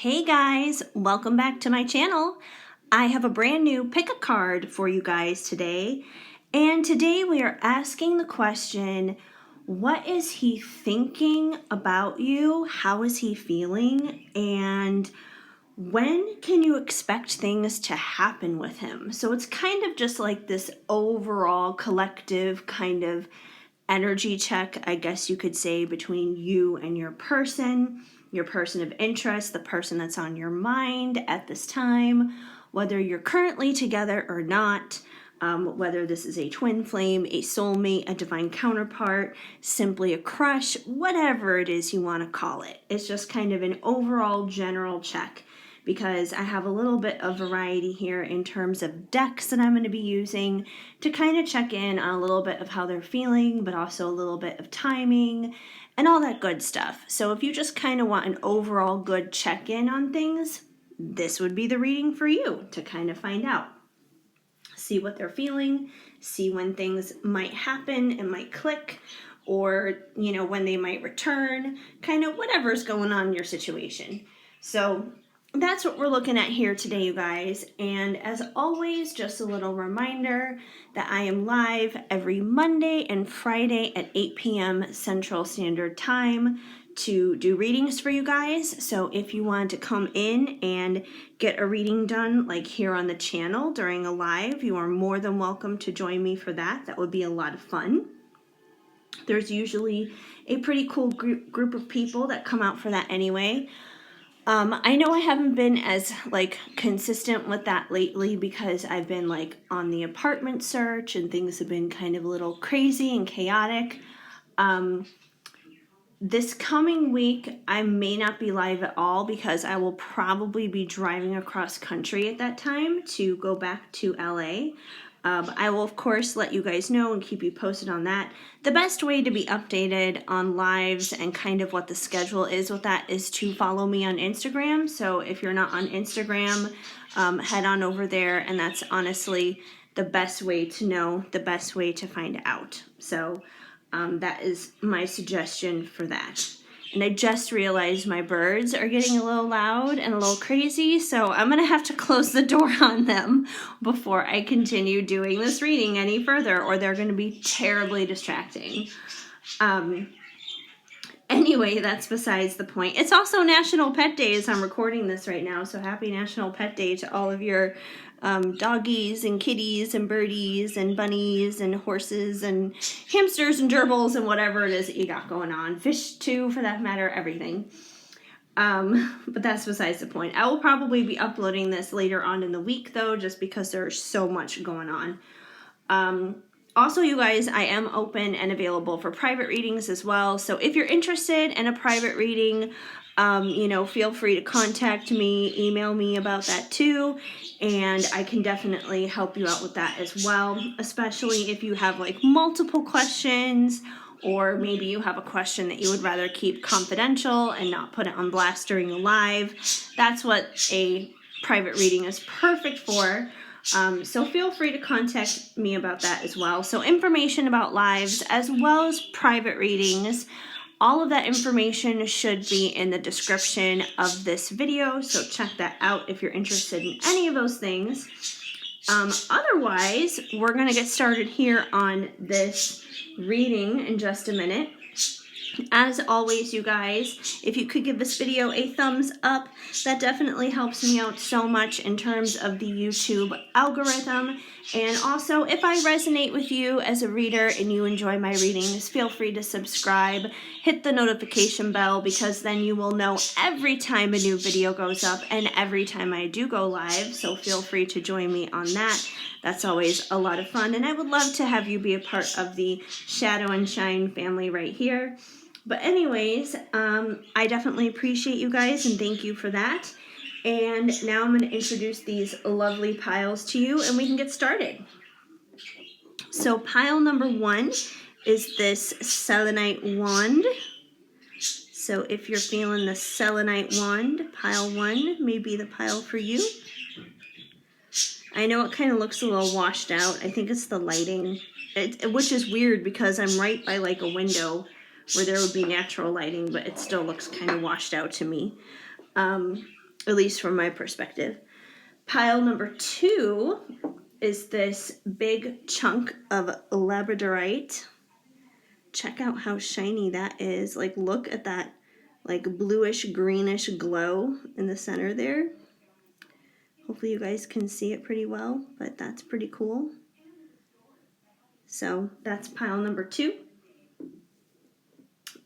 Hey guys, welcome back to my channel. I have a brand new pick a card for you guys today. And today we are asking the question, what is he thinking about you? How is he feeling? And when can you expect things to happen with him? So it's kind of just like this overall collective kind of energy check, I guess you could say, between you and your person of interest, the person that's on your mind at this time, whether you're currently together or not, whether this is a twin flame, a soulmate, a divine counterpart, simply a crush, whatever it is you want to call it. It's just kind of an overall general check, because I have a little bit of variety here in terms of decks that I'm going to be using to kind of check in on a little bit of how they're feeling, but also a little bit of timing and all that good stuff. So if you just kind of want an overall good check-in on things, this would be the reading for you to kind of find out. See what they're feeling, see when things might happen and might click, or, when they might return, kind of whatever's going on in your situation. So that's what we're looking at here today, you guys. And as always, just a little reminder that I am live every Monday and Friday at 8 p.m. Central Standard Time to do readings for you guys. So if you want to come in and get a reading done like here on the channel during a live, you are more than welcome to join me for that. That would be a lot of fun. There's usually a pretty cool group of people that come out for that anyway. I know I haven't been as consistent with that lately because I've been on the apartment search and things have been kind of a little crazy and chaotic. This coming week, I may not be live at all because I will probably be driving across country at that time to go back to LA. I will, of course, let you guys know and keep you posted on that. The best way to be updated on lives and kind of what the schedule is with that is to follow me on Instagram. So if you're not on Instagram, head on over there, and that's honestly the best way to know, the best way to find out. So that is my suggestion for that. And I just realized my birds are getting a little loud and a little crazy, so I'm going to have to close the door on them before I continue doing this reading any further, or they're going to be terribly distracting. Anyway, that's besides the point. It's also National Pet Day as I'm recording this right now, so happy National Pet Day to all of your doggies and kitties and birdies and bunnies and horses and hamsters and gerbils and whatever it is that you got going on. Fish too, for that matter, everything. But that's besides the point. I will probably be uploading this later on in the week though, just because there's so much going on. Also, you guys, I am open and available for private readings as well. So if you're interested in a private reading, feel free to contact me, email me about that too, and I can definitely help you out with that as well, especially if you have multiple questions, or maybe you have a question that you would rather keep confidential and not put it on blast during a live. That's what a private reading is perfect for. So feel free to contact me about that as well. So information about lives as well as private readings, all of that information should be in the description of this video. So check that out if you're interested in any of those things. Otherwise, we're going to get started here on this reading in just a minute. As always, you guys, if you could give this video a thumbs up, that definitely helps me out so much in terms of the YouTube algorithm. And also, if I resonate with you as a reader and you enjoy my readings, feel free to subscribe, hit the notification bell, because then you will know every time a new video goes up and every time I do go live. So feel free to join me on that. That's always a lot of fun, and I would love to have you be a part of the Shadow and Shine family right here. But anyways, I definitely appreciate you guys and thank you for that. And now I'm going to introduce these lovely piles to you and we can get started. So pile number 1 is this selenite wand. So if you're feeling the selenite wand, pile 1 may be the pile for you. I know it kind of looks a little washed out. I think it's the lighting, which is weird because I'm right by a window where there would be natural lighting, but it still looks kind of washed out to me. at least from my perspective. Pile number 2 is this big chunk of labradorite. Check out how shiny that is. Like, look at that like bluish greenish glow in the center there. Hopefully you guys can see it pretty well, but that's pretty cool. So that's pile number 2.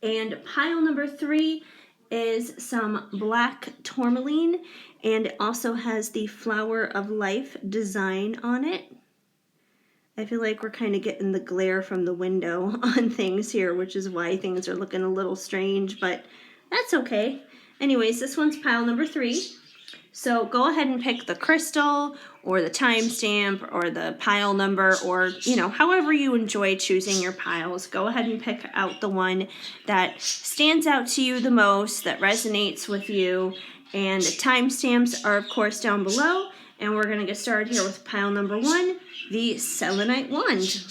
And pile number 3 is some black tourmaline, and it also has the flower of life design on it. I feel like we're kind of getting the glare from the window on things here, which is why things are looking a little strange, but that's okay. Anyways, this one's pile number 3. So go ahead and pick the crystal or the timestamp or the pile number, or, you know, however you enjoy choosing your piles. Go ahead and pick out the one that stands out to you the most, that resonates with you. And the timestamps are, of course, down below. And we're going to get started here with pile number 1, the selenite wand.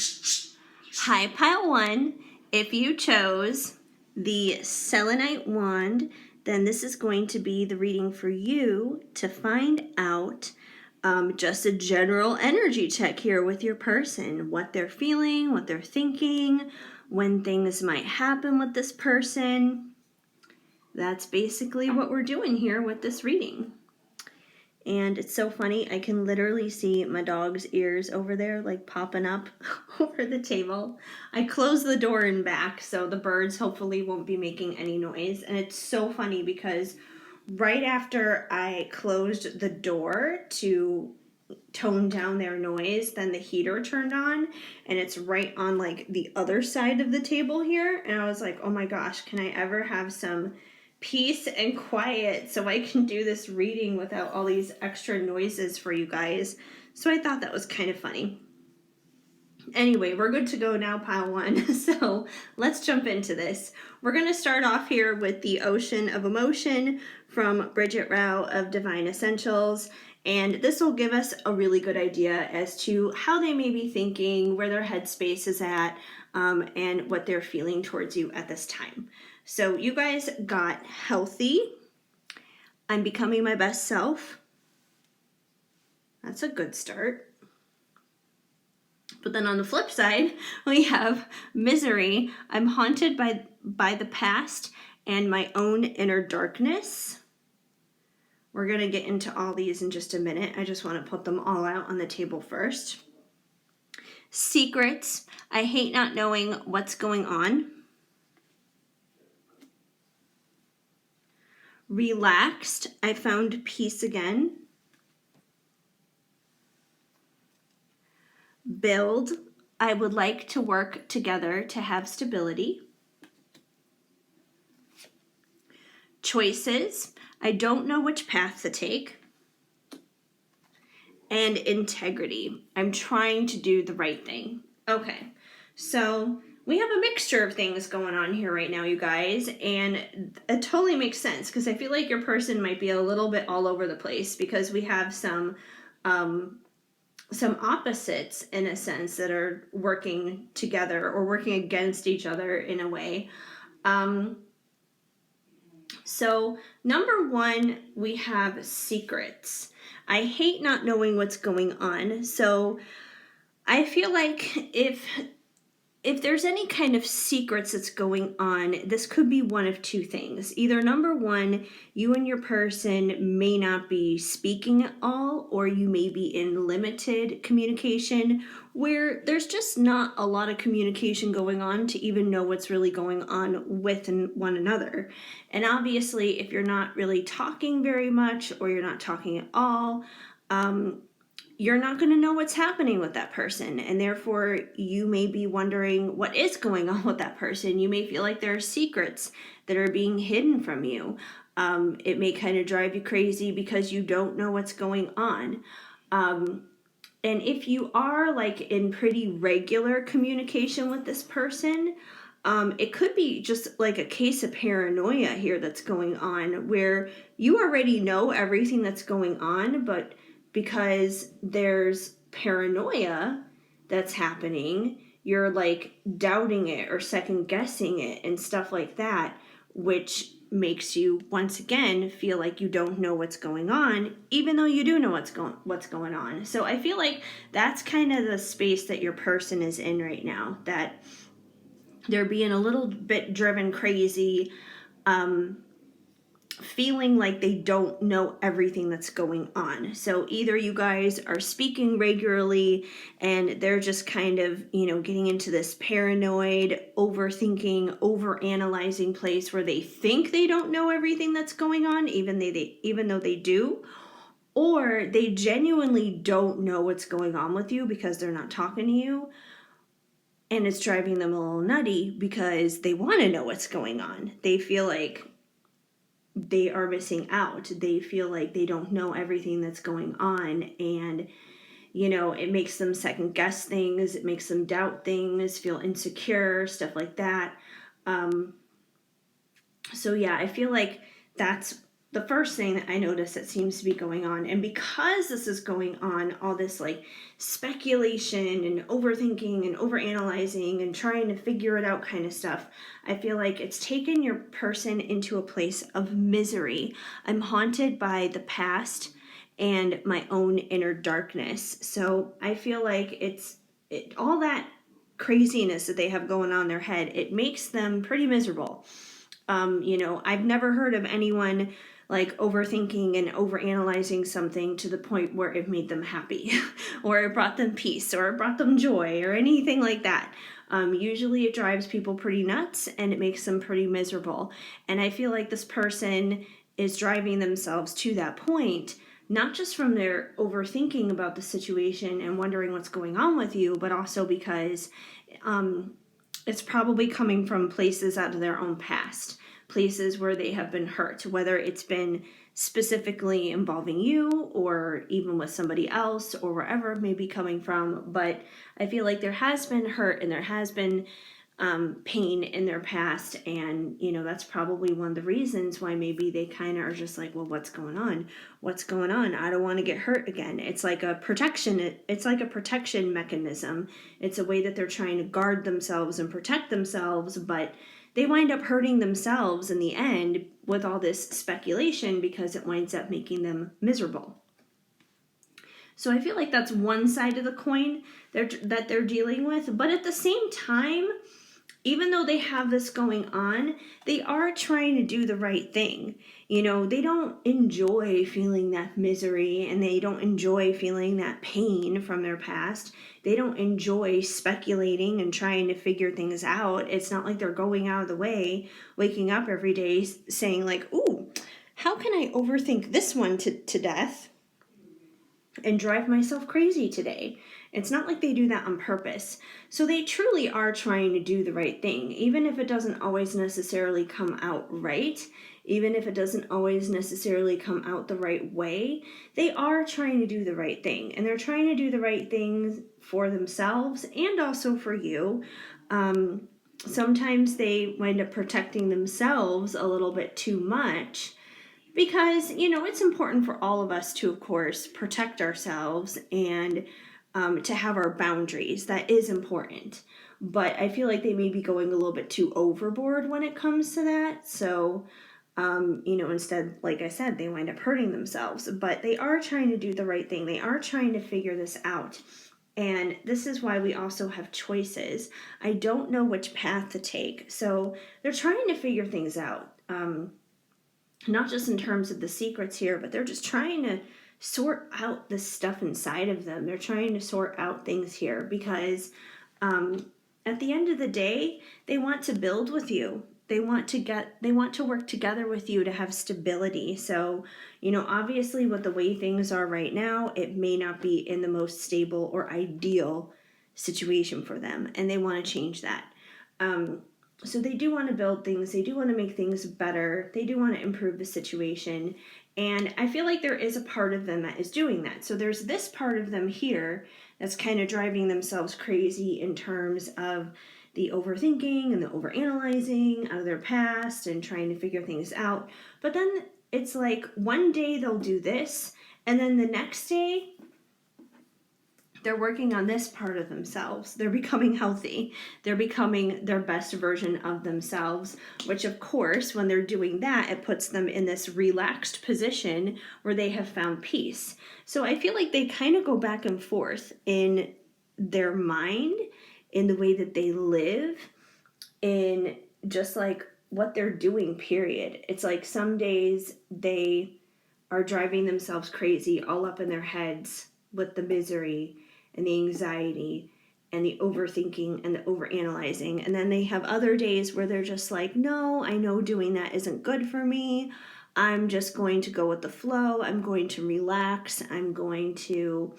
Hi, pile 1. If you chose the selenite wand, then this is going to be the reading for you to find out just a general energy check here with your person, what they're feeling, what they're thinking, when things might happen with this person. That's basically what we're doing here with this reading. And it's so funny, I can literally see my dog's ears over there like popping up over the table. I closed the door and back so the birds hopefully won't be making any noise. And it's so funny because right after I closed the door to tone down their noise, then the heater turned on, and it's right on like the other side of the table here. And I was like, oh my gosh, can I ever have some peace and quiet so I can do this reading without all these extra noises for you guys? So I thought that was kind of funny. Anyway, we're good to go now, pile 1. So let's jump into this. We're going to start off here with the Ocean of Emotion from Bridget Rao of Divine Essentials. And this will give us a really good idea as to how they may be thinking, where their headspace is at, and what they're feeling towards you at this time. So you guys got healthy. I'm becoming my best self. That's a good start. But then on the flip side, we have misery. I'm haunted by the past and my own inner darkness. We're going to get into all these in just a minute. I just want to put them all out on the table first. Secrets. I hate not knowing what's going on. Relaxed. I found peace again. Build. I would like to work together to have stability. Choices. I don't know which path to take. And integrity. I'm trying to do the right thing. Okay, so we have a mixture of things going on here right now, you guys, and it totally makes sense because I feel like your person might be a little bit all over the place because we have some opposites in a sense that are working together or working against each other in a way. So number 1, we have secrets. I hate not knowing what's going on. So I feel like if there's any kind of secrets that's going on, this could be one of 2 things. Either number 1, you and your person may not be speaking at all, or you may be in limited communication where there's just not a lot of communication going on to even know what's really going on with one another. And obviously, if you're not really talking very much or you're not talking at all, you're not going to know what's happening with that person, and therefore you may be wondering what is going on with that person. You may feel like there are secrets that are being hidden from you. It may kind of drive you crazy because you don't know what's going on. And if you are like in pretty regular communication with this person, it could be just like a case of paranoia here that's going on, where you already know everything that's going on, but because there's paranoia that's happening, you're like doubting it or second guessing it and stuff like that, which makes you once again feel like you don't know what's going on, even though you do know what's going on. So I feel like that's kind of the space that your person is in right now, that they're being a little bit driven crazy, feeling like they don't know everything that's going on. So either you guys are speaking regularly and they're just kind of, getting into this paranoid, overthinking, overanalyzing place where they think they don't know everything that's going on, even though they do, or they genuinely don't know what's going on with you because they're not talking to you. And it's driving them a little nutty because they want to know what's going on. They feel like they are missing out. They feel like they don't know everything that's going on. And, it makes them second guess things. It makes them doubt things, feel insecure, stuff like that. So yeah, I feel like that's the first thing that I notice that seems to be going on. And because this is going on, all this like speculation and overthinking and overanalyzing and trying to figure it out kind of stuff, I feel like it's taken your person into a place of misery. I'm haunted by the past and my own inner darkness. So I feel like all that craziness that they have going on in their head, it makes them pretty miserable. I've never heard of anyone like overthinking and overanalyzing something to the point where it made them happy or it brought them peace or it brought them joy or anything like that. Usually it drives people pretty nuts and it makes them pretty miserable. And I feel like this person is driving themselves to that point, not just from their overthinking about the situation and wondering what's going on with you, but also because it's probably coming from places out of their own past, places where they have been hurt, whether it's been specifically involving you or even with somebody else or wherever it may be coming from. But I feel like there has been hurt and there has been pain in their past, and that's probably one of the reasons why maybe they kind of are just like, well, what's going on, I don't want to get hurt again. It's like a protection mechanism. It's a way that they're trying to guard themselves and protect themselves, but they wind up hurting themselves in the end with all this speculation because it winds up making them miserable. So I feel like that's one side of the coin that they're dealing with, but at the same time, even though they have this going on, they are trying to do the right thing. They don't enjoy feeling that misery and they don't enjoy feeling that pain from their past. They don't enjoy speculating and trying to figure things out. It's not like they're going out of the way, waking up every day saying like, ooh, how can I overthink this one to death and drive myself crazy today? It's not like they do that on purpose. So they truly are trying to do the right thing, even if it doesn't always necessarily come out right, even if it doesn't always necessarily come out the right way. They are trying to do the right thing, and they're trying to do the right things for themselves and also for you. Sometimes they wind up protecting themselves a little bit too much, because it's important for all of us to, of course, protect ourselves and to have our boundaries. That is important. But I feel like they may be going a little bit too overboard when it comes to that. So, instead, like I said, they wind up hurting themselves. But they are trying to do the right thing. They are trying to figure this out. And this is why we also have choices. I don't know which path to take. So they're trying to figure things out. Not just in terms of the secrets here, but they're just trying to sort out the stuff inside of them. They're trying to sort out things here because at the end of the day, they want to build with you. They want to work together with you to have stability. So, obviously with the way things are right now, it may not be in the most stable or ideal situation for them, and they want to change that. So they do want to build things. They do want to make things better. They do want to improve the situation. And I feel like there is a part of them that is doing that. So there's this part of them here that's kind of driving themselves crazy in terms of the overthinking and the overanalyzing out of their past and trying to figure things out. But then it's like one day they'll do this, and then the next day they're working on this part of themselves. They're becoming healthy. They're becoming their best version of themselves, which of course, when they're doing that, it puts them in this relaxed position where they have found peace. So I feel like they kind of go back and forth in their mind, in the way that they live, in just like what they're doing, period. It's like some days they are driving themselves crazy, all up in their heads with the misery and the anxiety and the overthinking and the overanalyzing. And then they have other days where they're just like, no, I know doing that isn't good for me. I'm just going to go with the flow. I'm going to relax. I'm going to,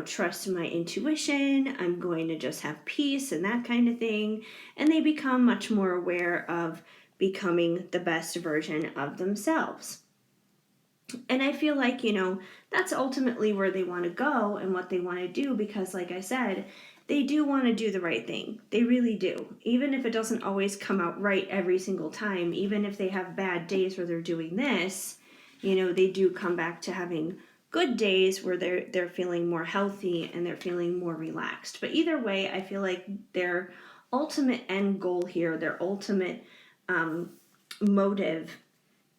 trust my intuition. I'm going to just have peace and that kind of thing. And they become much more aware of becoming the best version of themselves. And I feel like, that's ultimately where they want to go and what they want to do, because like I said, they do want to do the right thing. They really do. Even if it doesn't always come out right every single time, even if they have bad days where they're doing this, they do come back to having good days where they're feeling more healthy and they're feeling more relaxed. But either way, I feel like their ultimate end goal here, their ultimate motive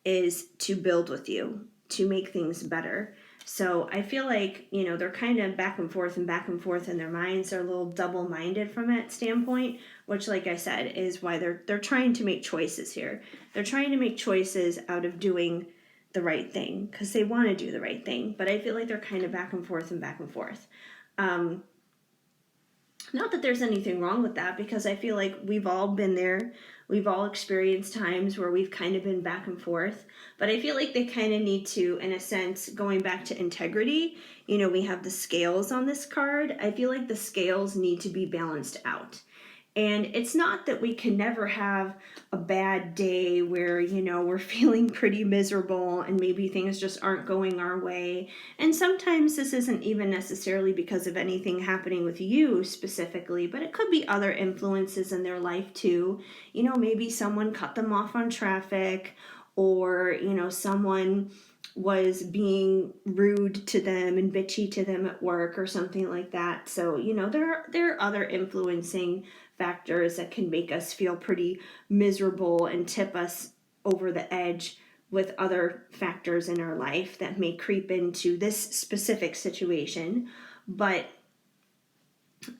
is to build with you, to make things better. So I feel like, they're kind of back and forth and their minds are a little double-minded from that standpoint, which, like I said, is why they're trying to make choices here. They're trying to make choices out of doing the right thing because they want to do the right thing. But I feel like they're kind of back and forth. Not that there's anything wrong with that, because I feel like we've all been there. We've all experienced times where we've kind of been back and forth. But I feel like they kind of need to, in a sense, going back to integrity, we have the scales on this card. I feel like the scales need to be balanced out. And it's not that we can never have a bad day where, we're feeling pretty miserable and maybe things just aren't going our way. And sometimes this isn't even necessarily because of anything happening with you specifically, but it could be other influences in their life too. Maybe someone cut them off on traffic, or, someone was being rude to them and bitchy to them at work or something like that. So, there are other influencing factors that can make us feel pretty miserable and tip us over the edge with other factors in our life that may creep into this specific situation. But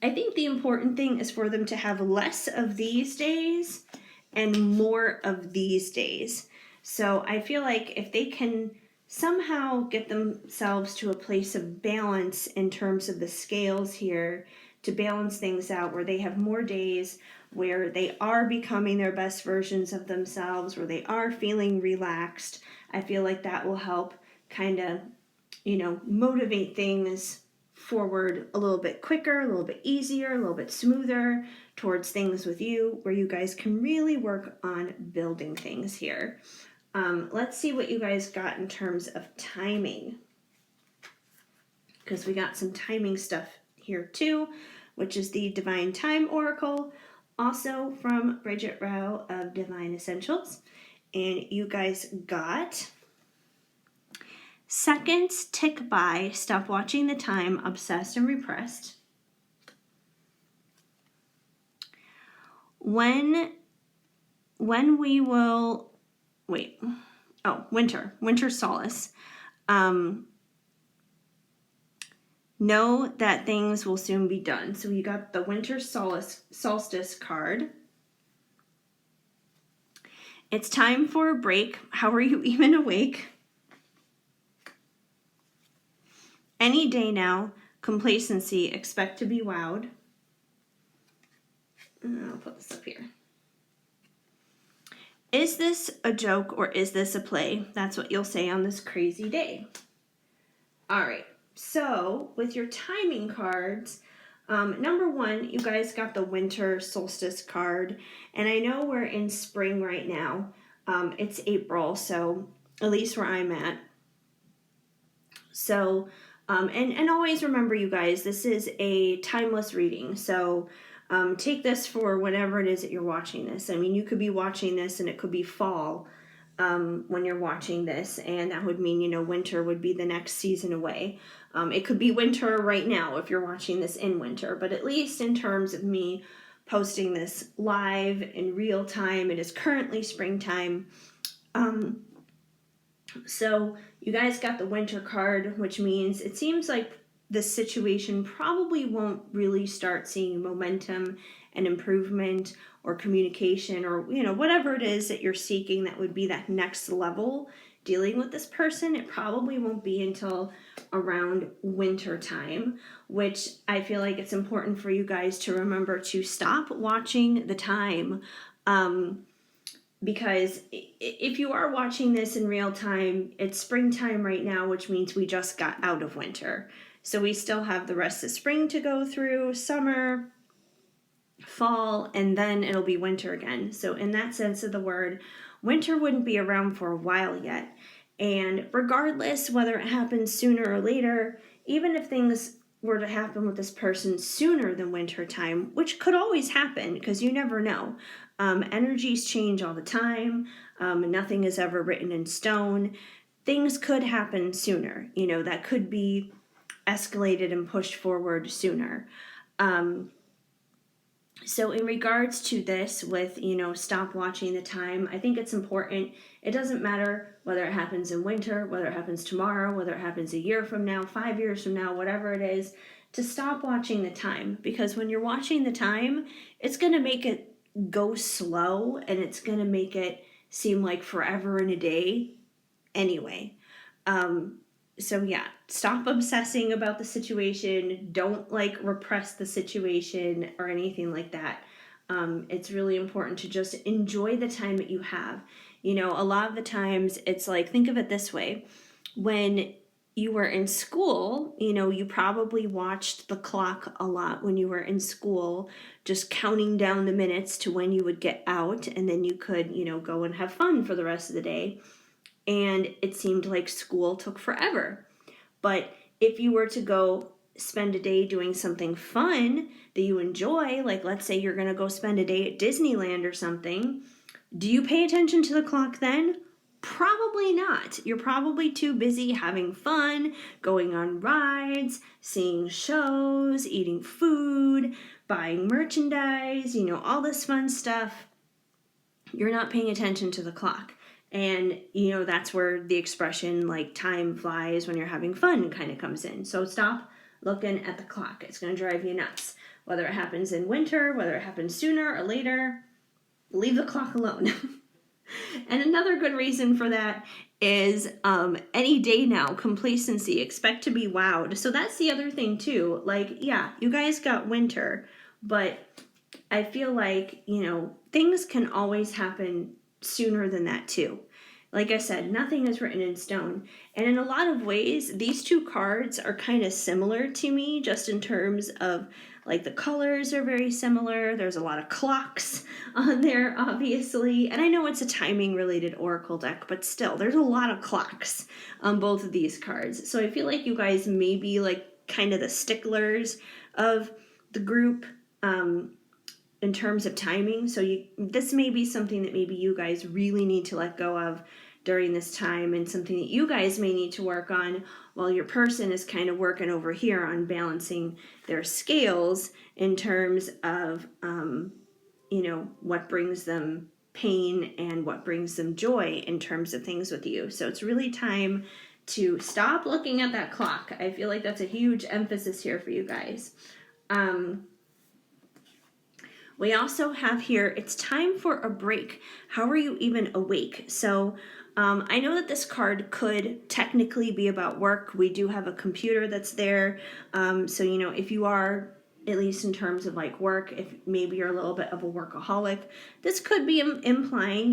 I think the important thing is for them to have less of these days and more of these days. So I feel like if they can somehow get themselves to a place of balance in terms of the scales here, to balance things out where they have more days where they are becoming their best versions of themselves, where they are feeling relaxed, I feel like that will help kind of, motivate things forward a little bit quicker, a little bit easier, a little bit smoother towards things with you, where you guys can really work on building things here. Let's see what you guys got in terms of timing, because we got some timing stuff here too, which is the Divine Time Oracle, also from Bridget Rowe of Divine Essentials. And you guys got seconds tick by, stop watching the time, obsessed and repressed. When we will, winter solace. Know that things will soon be done. So you got the winter solstice card. It's time for a break. How are you even awake? Any day now. Complacency. Expect to be wowed. I'll put this up here. Is this a joke or is this a play? That's what you'll say on this crazy day. All right. So with your timing cards, number one, you guys got the winter solstice card. And I know we're in spring right now. It's April, so at least where I'm at. So, and always remember, you guys, this is a timeless reading. So take this for whenever it is that you're watching this. I mean, you could be watching this and it could be fall. when you're watching this, and that would mean, winter would be the next season away. It could be winter right now if you're watching this in winter, but at least in terms of me posting this live in real time, it is currently springtime. So you guys got the winter card, which means it seems like this situation probably won't really start seeing momentum and improvement or communication or whatever it is that you're seeking that would be that next level dealing with this person. It probably won't be until around winter time, which I feel like it's important for you guys to remember to stop watching the time. Because if you are watching this in real time, it's springtime right now, which means we just got out of winter. So we still have the rest of spring to go through, summer, fall, and then it'll be winter again. So in that sense of the word, winter wouldn't be around for a while yet. And regardless whether it happens sooner or later, even if things were to happen with this person sooner than winter time, which could always happen because you never know. Energies change all the time. Nothing is ever written in stone. Things could happen sooner. That could be escalated and pushed forward sooner. So in regards to this with, stop watching the time, I think it's important. It doesn't matter whether it happens in winter, whether it happens tomorrow, whether it happens a year from now, 5 years from now, whatever it is, to stop watching the time. Because when you're watching the time, it's going to make it go slow and it's going to make it seem like forever and a day anyway. So yeah, stop obsessing about the situation. Don't repress the situation or anything like that. It's really important to just enjoy the time that you have. A lot of the times it's think of it this way. When you were in school, you probably watched the clock a lot when you were in school, just counting down the minutes to when you would get out, and then you could, go and have fun for the rest of the day. And it seemed like school took forever. But if you were to go spend a day doing something fun that you enjoy, let's say you're going to go spend a day at Disneyland or something, do you pay attention to the clock then? Probably not. You're probably too busy having fun, going on rides, seeing shows, eating food, buying merchandise, all this fun stuff. You're not paying attention to the clock. And, that's where the expression time flies when you're having fun kind of comes in. So stop looking at the clock. It's going to drive you nuts. Whether it happens in winter, whether it happens sooner or later, leave the clock alone. And another good reason for that is any day now, complacency, expect to be wowed. So that's the other thing too. Yeah, you guys got winter, but I feel like, things can always happen sooner than that too. Like I said, nothing is written in stone. And in a lot of ways, these two cards are kind of similar to me, just in terms of the colors are very similar. There's a lot of clocks on there, obviously. And I know it's a timing related oracle deck, but still, there's a lot of clocks on both of these cards. So I feel like you guys may be kind of the sticklers of the group. In terms of timing, so this may be something that maybe you guys really need to let go of during this time, and something that you guys may need to work on while your person is kind of working over here on balancing their scales in terms of what brings them pain and what brings them joy in terms of things with you. So it's really time to stop looking at that clock. I feel like that's a huge emphasis here for you guys. We also have here, it's time for a break. How are you even awake? So I know that this card could technically be about work. We do have a computer that's there. So, if you are, at least in terms of work, if maybe you're a little bit of a workaholic, this could be implying,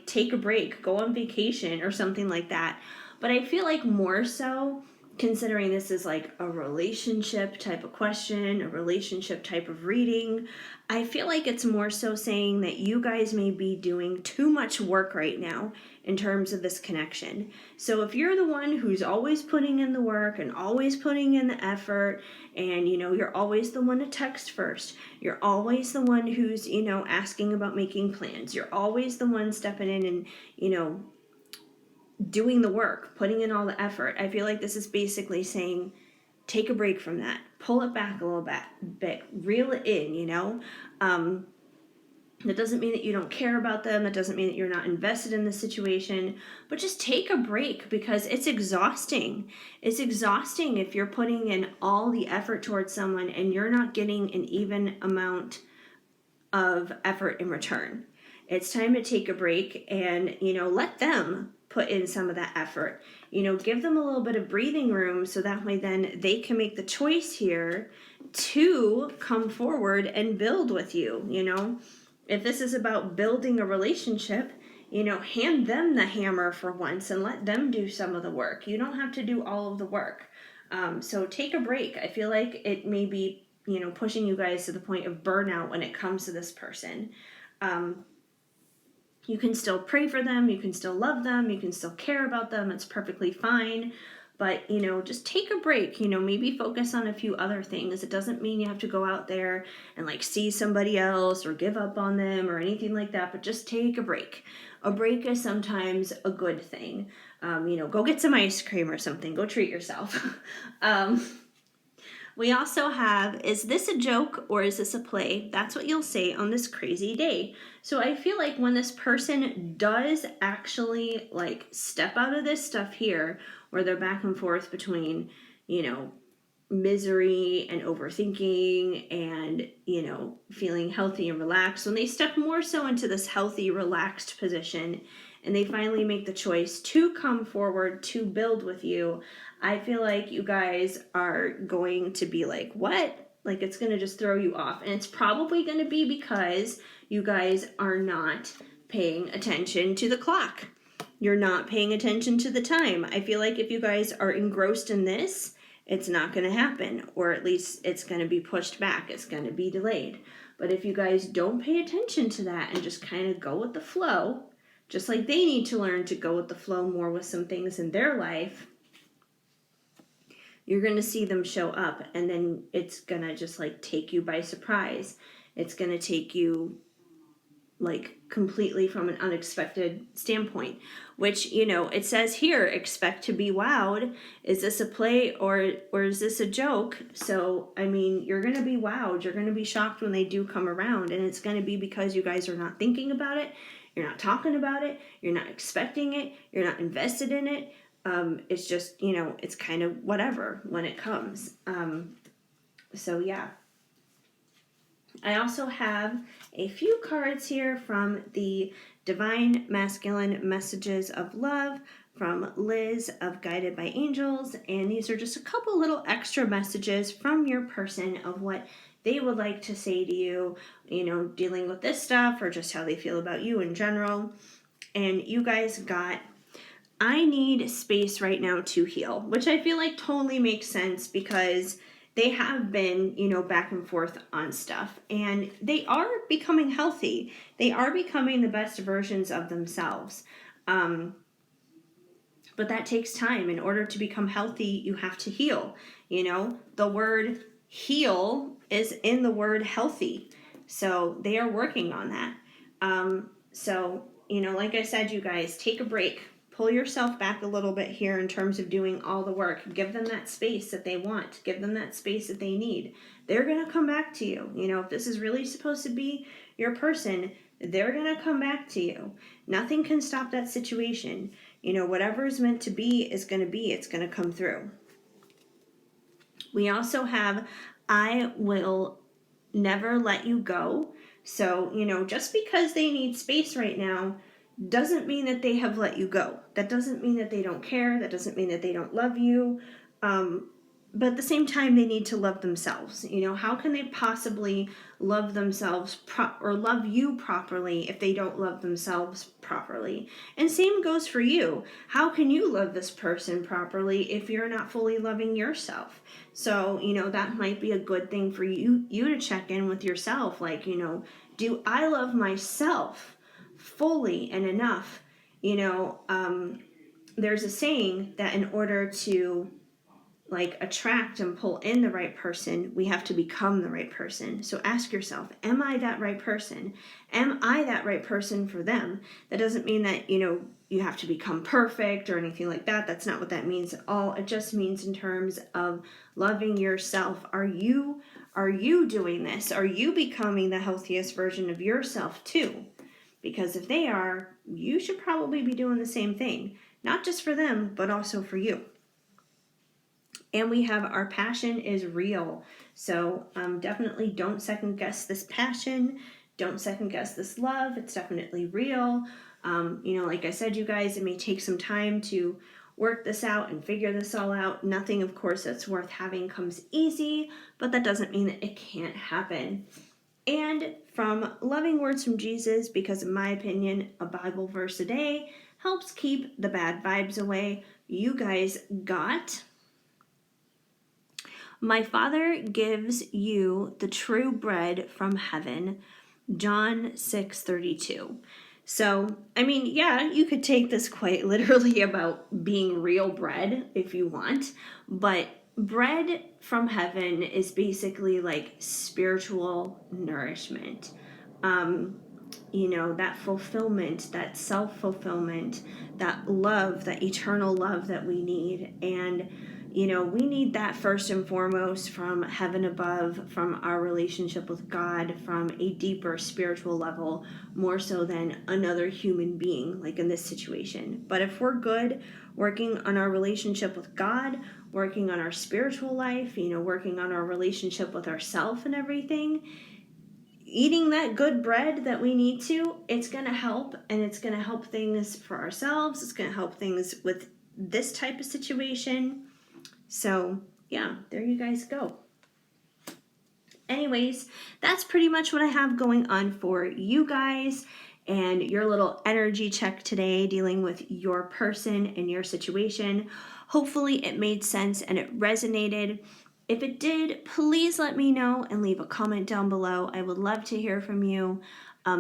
take a break, go on vacation or something like that. But I feel like more so, considering this is like a relationship type of question, a relationship type of reading, I feel like it's more so saying that you guys may be doing too much work right now in terms of this connection. So if you're the one who's always putting in the work and always putting in the effort, and you're always the one to text first, you're always the one who's asking about making plans, you're always the one stepping in and doing the work, putting in all the effort. I feel like this is basically saying, take a break from that, pull it back a little bit, reel it in. That doesn't mean that you don't care about them. That doesn't mean that you're not invested in the situation, but just take a break, because it's exhausting. It's exhausting if you're putting in all the effort towards someone and you're not getting an even amount of effort in return. It's time to take a break and, let them put in some of that effort. Give them a little bit of breathing room, so that way then they can make the choice here to come forward and build with you. If this is about building a relationship, hand them the hammer for once and let them do some of the work. You don't have to do all of the work. So take a break. I feel like it may be, pushing you guys to the point of burnout when it comes to this person. You can still pray for them, you can still love them, you can still care about them, it's perfectly fine. But, just take a break, maybe focus on a few other things. It doesn't mean you have to go out there and see somebody else or give up on them or anything like that, but just take a break. A break is sometimes a good thing. Go get some ice cream or something, go treat yourself. We also have, is this a joke or is this a play? That's what you'll say on this crazy day. So I feel like when this person does actually step out of this stuff here, where they're back and forth between, misery and overthinking and, feeling healthy and relaxed, when they step more so into this healthy, relaxed position and they finally make the choice to come forward to build with you, I feel like you guys are going to be like, what? It's going to just throw you off. And it's probably going to be because you guys are not paying attention to the clock. You're not paying attention to the time. I feel like if you guys are engrossed in this, it's not going to happen, or at least it's going to be pushed back. It's going to be delayed. But if you guys don't pay attention to that and just kind of go with the flow, just like they need to learn to go with the flow more with some things in their life, you're going to see them show up, and then it's going to just take you by surprise. It's going to take you completely from an unexpected standpoint, which, it says here, expect to be wowed. Is this a play or is this a joke? So, I mean, you're going to be wowed. You're going to be shocked when they do come around, and it's going to be because you guys are not thinking about it. You're not talking about it. You're not expecting it. You're not invested in it. It's just, it's kind of whatever when it comes. So yeah. I also have a few cards here from the Divine Masculine Messages of Love from Liz of Guided by Angels. And these are just a couple little extra messages from your person of what they would like to say to you, dealing with this stuff or just how they feel about you in general. And you guys got, I need space right now to heal, which I feel like totally makes sense because they have been, back and forth on stuff, and they are becoming healthy. They are becoming the best versions of themselves. But that takes time. In order to become healthy, you have to heal. The word heal is in the word healthy. So they are working on that. So, like I said, you guys, take a break. Pull yourself back a little bit here in terms of doing all the work. Give them that space that they want. Give them that space that they need. They're going to come back to you. If this is really supposed to be your person, they're going to come back to you. Nothing can stop that situation. Whatever is meant to be is going to be. It's going to come through. We also have, I will never let you go. So, just because they need space right now doesn't mean that they have let you go. That doesn't mean that they don't care. That doesn't mean that they don't love you. but at the same time, they need to love themselves. How can they possibly love themselves or love you properly if they don't love themselves properly? And same goes for you. How can you love this person properly if you're not fully loving yourself? So, that might be a good thing for you to check in with yourself. Like, do I love myself fully and enough? There's a saying that in order to attract and pull in the right person, we have to become the right person. So ask yourself, am I that right person? Am I that right person for them? That doesn't mean that, you have to become perfect or anything like that. That's not what that means at all. It just means in terms of loving yourself. Are you doing this? Are you becoming the healthiest version of yourself too? Because if they are, you should probably be doing the same thing, not just for them, but also for you. And we have our passion is real. So definitely don't second guess this passion. Don't second guess this love. It's definitely real. Like I said, you guys, it may take some time to work this out and figure this all out. Nothing, of course, that's worth having comes easy, but that doesn't mean that it can't happen. And from loving words from Jesus, because in my opinion, a Bible verse a day helps keep the bad vibes away. You guys got... My Father gives you the true bread from heaven, John 6:32. So, you could take this quite literally about being real bread if you want, but bread from heaven is basically like spiritual nourishment. That fulfillment, that self-fulfillment, that love, that eternal love that we need. And we need that first and foremost from heaven above, from our relationship with God, from a deeper spiritual level, more so than another human being, like in this situation. But if we're good, working on our relationship with God, working on our spiritual life, working on our relationship with ourselves and everything, eating that good bread that we need to, it's going to help, and it's going to help things for ourselves. It's going to help things with this type of situation. So, yeah, there you guys go. Anyways, that's pretty much what I have going on for you guys and your little energy check today dealing with your person and your situation. Hopefully it made sense and it resonated. If it did, please let me know and leave a comment down below. I would love to hear from you.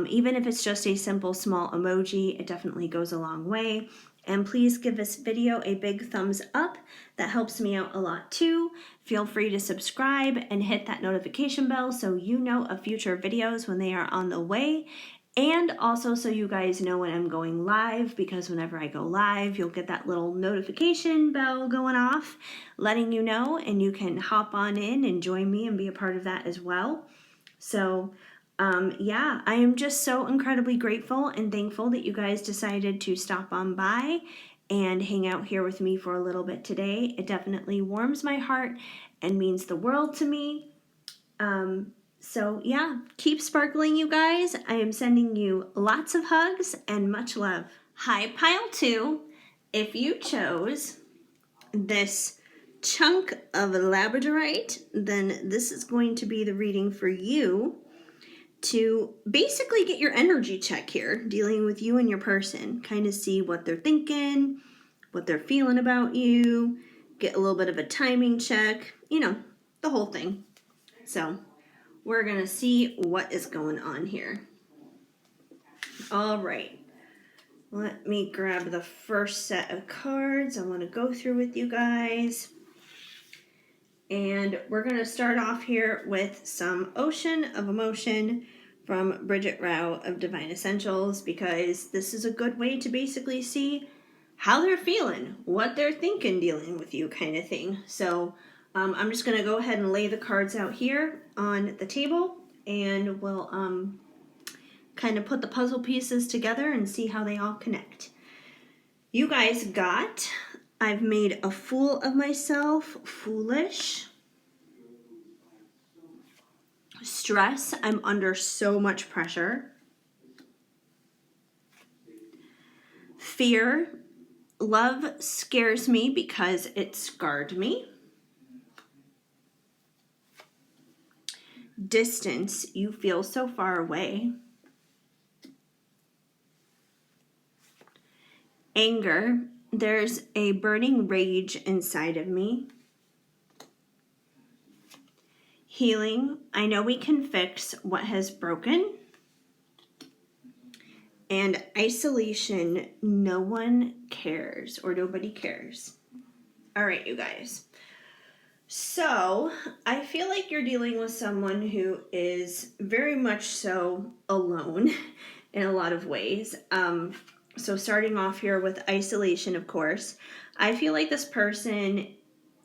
Even if it's just a simple small emoji, it definitely goes a long way. And please give this video a big thumbs up. That helps me out a lot too. Feel free to subscribe and hit that notification bell so you know of future videos when they are on the way. And also so you guys know when I'm going live, because whenever I go live, you'll get that little notification bell going off, letting you know, and you can hop on in and join me and be a part of that as well. So I am just so incredibly grateful and thankful that you guys decided to stop on by and hang out here with me for a little bit today. It definitely warms my heart and means the world to me. Keep sparkling, you guys. I am sending you lots of hugs and much love. Hi, Pile 2. If you chose this chunk of labradorite, then this is going to be the reading for you to basically get your energy check here, dealing with you and your person. Kind of see what they're thinking, what they're feeling about you, get a little bit of a timing check, the whole thing. So we're going to see what is going on here. All right. Let me grab the first set of cards I want to go through with you guys. And we're going to start off here with some Ocean of Emotion from Bridget Rao of Divine Essentials, because this is a good way to basically see how they're feeling, what they're thinking dealing with you kind of thing. So I'm just going to go ahead and lay the cards out here on the table, and we'll kind of put the puzzle pieces together and see how they all connect. You guys got, I've made a fool of myself, foolish. Stress, I'm under so much pressure. Fear, love scares me because it scarred me. Distance, you feel so far away. Anger, there's a burning rage inside of me. Healing, I know we can fix what has broken. And isolation, no one cares or nobody cares. All right, you guys. So I feel like you're dealing with someone who is very much so alone in a lot of ways. So starting off here with isolation, of course, I feel like this person,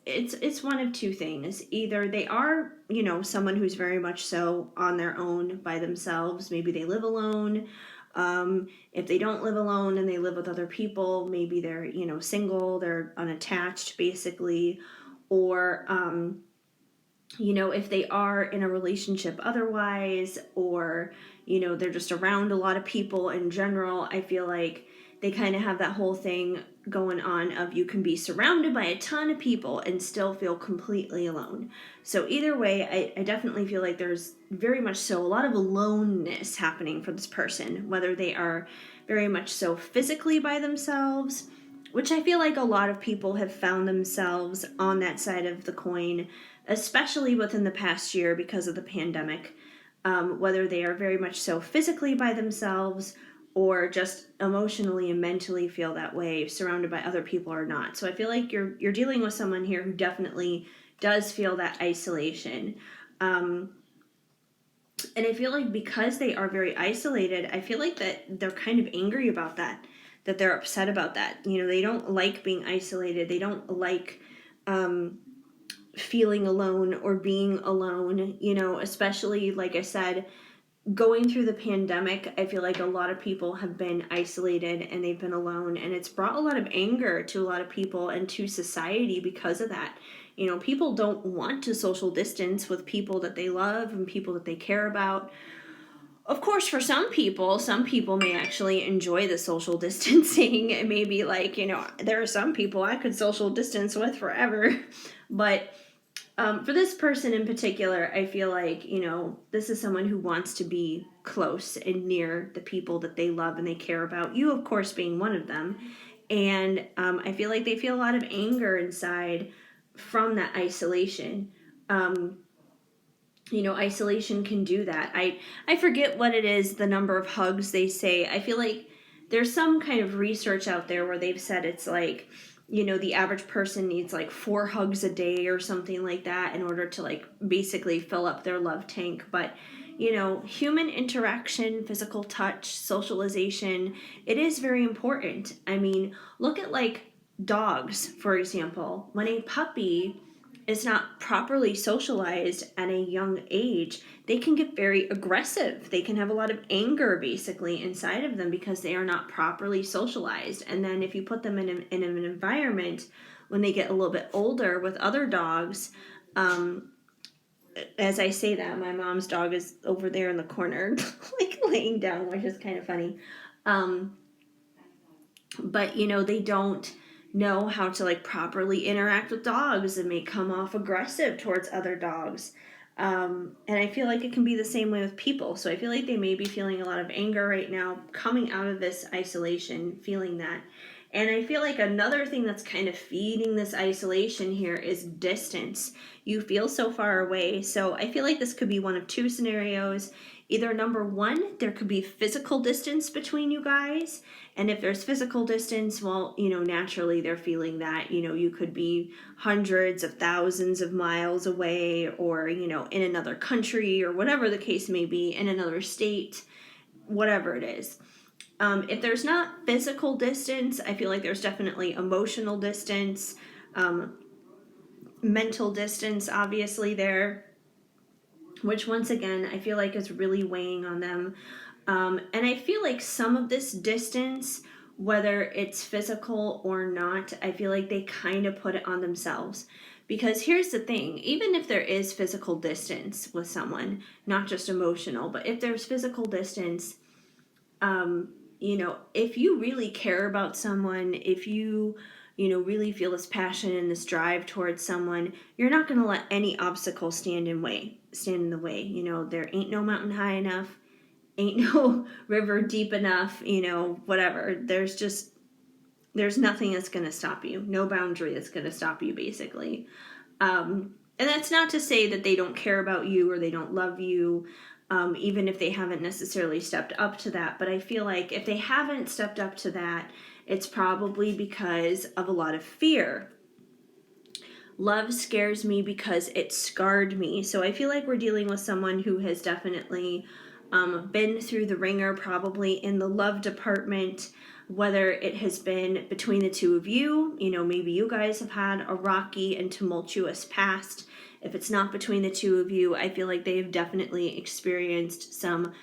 it's one of two things. Either they are, someone who's very much so on their own by themselves. Maybe they live alone. If they don't live alone and they live with other people, maybe they're, single, they're unattached basically. Or, if they are in a relationship otherwise, or, they're just around a lot of people in general, I feel like they kind of have that whole thing going on of you can be surrounded by a ton of people and still feel completely alone. So either way, I definitely feel like there's very much so a lot of aloneness happening for this person, whether they are very much so physically by themselves, which I feel like a lot of people have found themselves on that side of the coin, especially within the past year because of the pandemic, whether they are very much so physically by themselves or just emotionally and mentally feel that way, surrounded by other people or not. So I feel like you're dealing with someone here who definitely does feel that isolation. And I feel like because they are very isolated, I feel like that they're kind of angry about that they're upset about that. They don't like being isolated. They don't like feeling alone or being alone, especially, like I said, going through the pandemic. I feel like a lot of people have been isolated and they've been alone, and it's brought a lot of anger to a lot of people and to society because of that. People don't want to social distance with people that they love and people that they care about. Of course, for some people may actually enjoy the social distancing. It may be like, there are some people I could social distance with forever. But for this person in particular, I feel like, this is someone who wants to be close and near the people that they love and they care about. You, of course, being one of them. And I feel like they feel a lot of anger inside from that isolation. Isolation can do that. I forget what it is, the number of hugs they say. I feel like there's some kind of research out there where they've said it's like, the average person needs like 4 hugs a day or something like that in order to like basically fill up their love tank. But, human interaction, physical touch, socialization, it is very important. I mean, look at like dogs, for example. When a puppy is not properly socialized at a young age, they can get very aggressive. They can have a lot of anger basically inside of them because they are not properly socialized. And then if you put them in an environment when they get a little bit older with other dogs, as I say that, my mom's dog is over there in the corner, like laying down, which is kind of funny. But they don't know how to like properly interact with dogs and may come off aggressive towards other dogs. And I feel like it can be the same way with people. So I feel like they may be feeling a lot of anger right now, coming out of this isolation, feeling that. And I feel like another thing that's kind of feeding this isolation here is distance. You feel so far away. So I feel like this could be one of two scenarios. Either number one, there could be physical distance between you guys. And if there's physical distance, well, naturally they're feeling that, you could be hundreds of thousands of miles away or, in another country or whatever the case may be, in another state, whatever it is. If there's not physical distance, I feel like there's definitely emotional distance, mental distance, obviously there, which once again, I feel like is really weighing on them. And I feel like some of this distance, whether it's physical or not, I feel like they kind of put it on themselves. Because here's the thing, even if there is physical distance with someone, not just emotional, but if there's physical distance, if you really care about someone, if you really feel this passion and this drive towards someone, you're not going to let any obstacle stand in the way. There ain't no mountain high enough, ain't no river deep enough, whatever. There's nothing that's going to stop you. No boundary that's going to stop you, basically. And that's not to say that they don't care about you or they don't love you, even if they haven't necessarily stepped up to that. But I feel like if they haven't stepped up to that, it's probably because of a lot of fear. Love scares me because it scarred me. So I feel like we're dealing with someone who has definitely been through the ringer, probably in the love department, whether it has been between the two of you. Maybe you guys have had a rocky and tumultuous past. If it's not between the two of you, I feel like they've definitely experienced some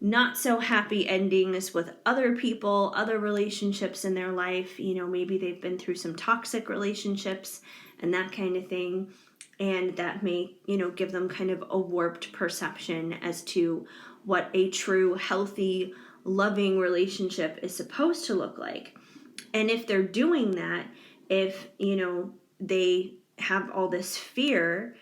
not so happy endings with other people, other relationships in their life. Maybe they've been through some toxic relationships and that kind of thing. And that may, give them kind of a warped perception as to what a true, healthy, loving relationship is supposed to look like. And if they're doing that, if, they have all this fear,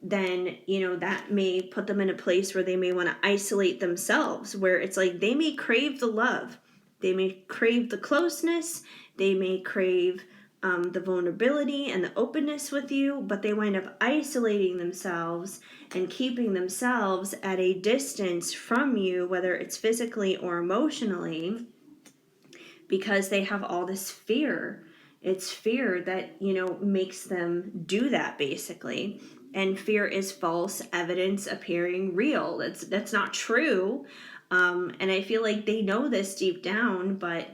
then, that may put them in a place where they may want to isolate themselves, where it's like they may crave the love, they may crave the closeness, they may crave the vulnerability and the openness with you, but they wind up isolating themselves and keeping themselves at a distance from you, whether it's physically or emotionally, because they have all this fear. It's fear that, makes them do that, basically. And fear is false evidence appearing real. That's not true. And I feel like they know this deep down, but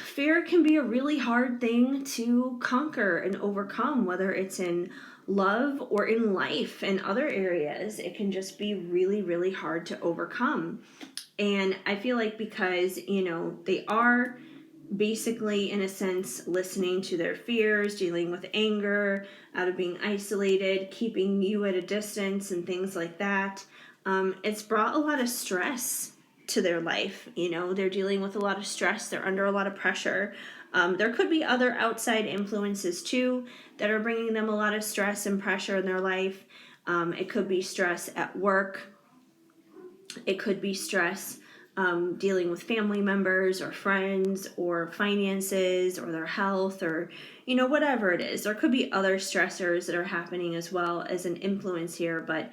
fear can be a really hard thing to conquer and overcome, whether it's in love or in life and other areas. It can just be really, really hard to overcome. And I feel like because, they are basically, in a sense, listening to their fears, dealing with anger, out of being isolated, keeping you at a distance and things like that, it's brought a lot of stress to their life. They're dealing with a lot of stress. They're under a lot of pressure. There could be other outside influences too that are bringing them a lot of stress and pressure in their life. It could be stress at work. It could be stress dealing with family members or friends or finances or their health or, whatever it is. There could be other stressors that are happening as well as an influence here, but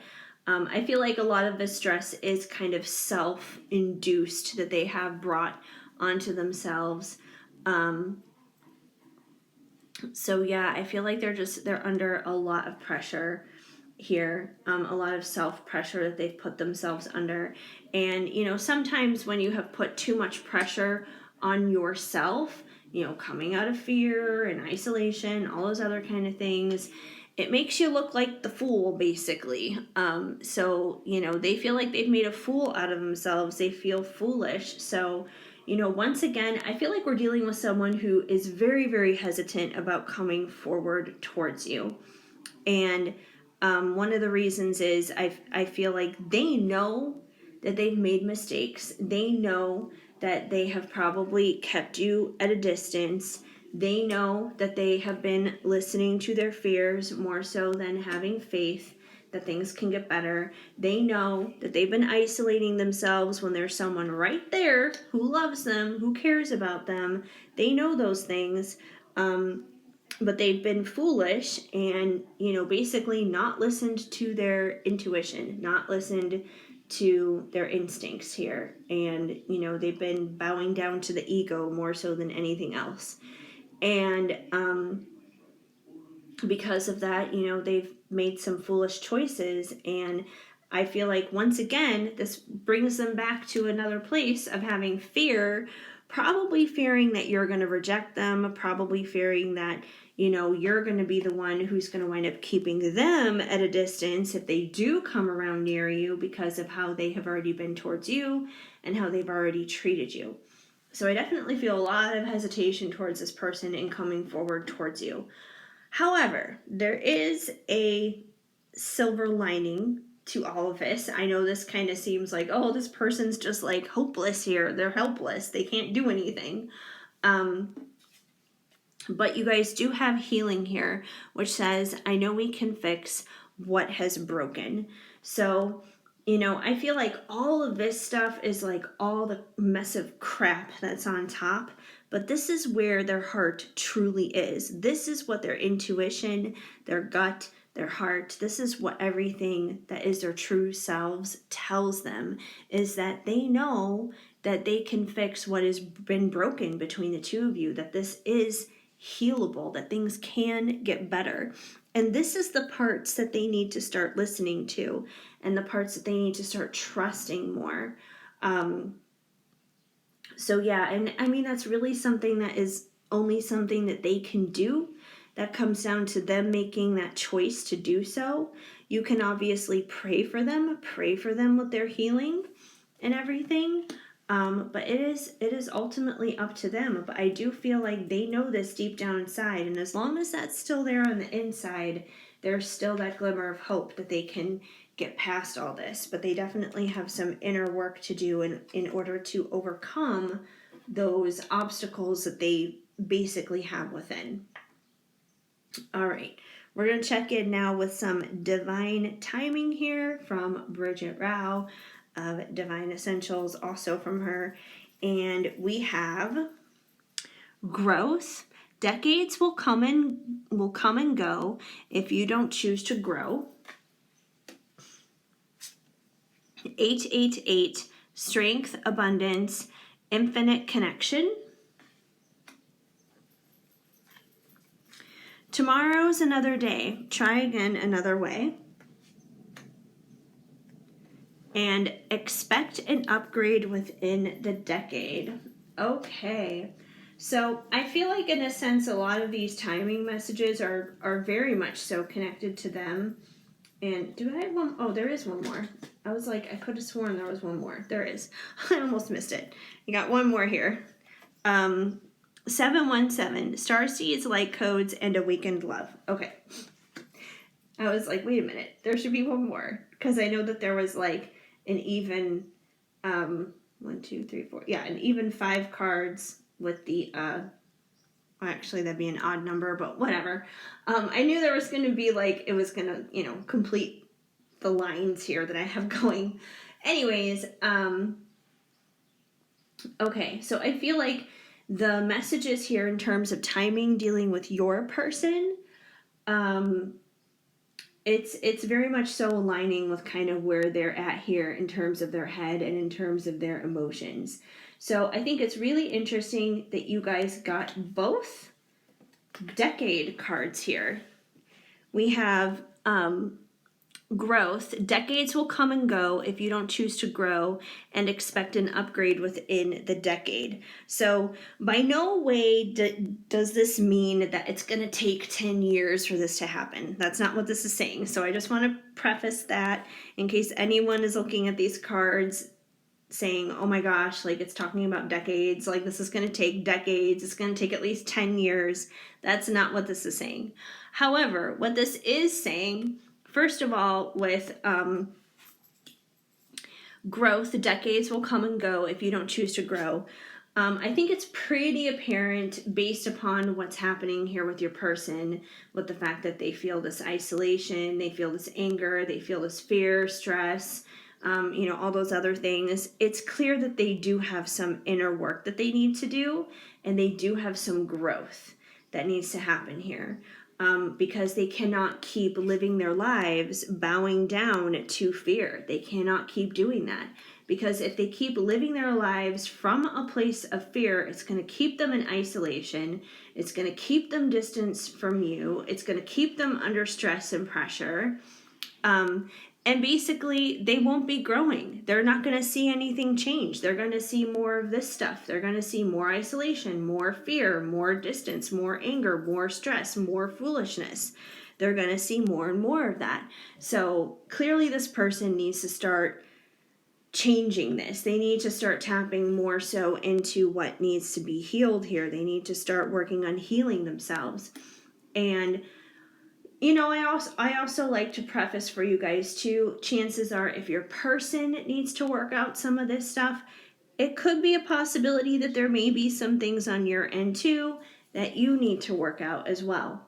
I feel like a lot of the stress is kind of self-induced that they have brought onto themselves. So yeah, I feel like they're under a lot of pressure here, a lot of self-pressure that they've put themselves under. And, sometimes when you have put too much pressure on yourself, coming out of fear and isolation, all those other kind of things, it makes you look like the fool, basically. So, they feel like they've made a fool out of themselves. They feel foolish. So, once again, I feel like we're dealing with someone who is very, very hesitant about coming forward towards you. And one of the reasons is I feel like they know that they've made mistakes. They know that they have probably kept you at a distance. They know that they have been listening to their fears more so than having faith that things can get better. They know that they've been isolating themselves when there's someone right there who loves them, who cares about them. They know those things. But they've been foolish and, basically not listened to their intuition, not listened to their instincts here. And, they've been bowing down to the ego more so than anything else. And because of that, they've made some foolish choices. And I feel like, once again, this brings them back to another place of having fear, probably fearing that you're going to reject them, probably fearing that, you're going to be the one who's going to wind up keeping them at a distance if they do come around near you because of how they have already been towards you and how they've already treated you. So I definitely feel a lot of hesitation towards this person in coming forward towards you. However, there is a silver lining to all of this. I know this kind of seems like, oh, this person's just like hopeless here. They're helpless. They can't do anything. But you guys do have healing here, which says, I know we can fix what has broken. So, I feel like all of this stuff is like all the mess of crap that's on top. But this is where their heart truly is. This is what their intuition, their gut, their heart, this is what everything that is their true selves tells them, is that they know that they can fix what has been broken between the two of you, that this is healable, that things can get better. And this is the parts that they need to start listening to, and the parts that they need to start trusting more. So yeah, and I mean, that's really something that is only something that they can do. That comes down to them making that choice to do so. You can obviously pray for them with their healing and everything. But it is ultimately up to them. But I do feel like they know this deep down inside, and as long as that's still there on the inside, there's still that glimmer of hope that they can get past all this. But they definitely have some inner work to do in order to overcome those obstacles that they basically have within. All right, we're going to check in now with some divine timing here from Bridget Rao of Divine Essentials, also from her. And we have growth. Decades will come and go if you don't choose to grow. 888, strength, abundance, infinite connection. Tomorrow's another day. Try again another way. And expect an upgrade within the decade. Okay. So I feel like in a sense a lot of these timing messages are very much so connected to them. And do I have one? Oh, there is one more. I was like, I could have sworn there was one more. There is. I almost missed it. You got one more here. 717, starseeds, light codes, and awakened love. Okay. I was like, wait a minute. There should be one more. Because I know that there was like an even, 1, 2, 3, 4. Yeah, an even 5 cards with the, actually that'd be an odd number, but whatever. I knew there was going to be like, it was going to, complete the lines here that I have going. Anyways, okay, so I feel like the messages here in terms of timing dealing with your person, it's very much so aligning with kind of where they're at here in terms of their head and in terms of their emotions. So I think it's really interesting that you guys got both decade cards here. We have growth. Decades will come and go if you don't choose to grow, and expect an upgrade within the decade. So by no way does this mean that it's going to take 10 years for this to happen. That's not what this is saying. So I just want to preface that in case anyone is looking at these cards saying, oh my gosh, like it's talking about decades, like this is going to take decades, it's going to take at least 10 years. That's not what this is saying. However, what this is saying, first of all, with growth, decades will come and go if you don't choose to grow. I think it's pretty apparent based upon what's happening here with your person, with the fact that they feel this isolation, they feel this anger, they feel this fear, stress, all those other things. It's clear that they do have some inner work that they need to do, and they do have some growth that needs to happen here. Because they cannot keep living their lives bowing down to fear. They cannot keep doing that. Because if they keep living their lives from a place of fear, it's going to keep them in isolation. It's going to keep them distanced from you. It's going to keep them under stress and pressure. And basically, they won't be growing. They're not going to see anything change. They're going to see more of this stuff. They're going to see more isolation, more fear, more distance, more anger, more stress, more foolishness. They're going to see more and more of that. So clearly this person needs to start changing this. They need to start tapping more so into what needs to be healed here. They need to start working on healing themselves. And I also like to preface for you guys too, chances are if your person needs to work out some of this stuff, it could be a possibility that there may be some things on your end too that you need to work out as well.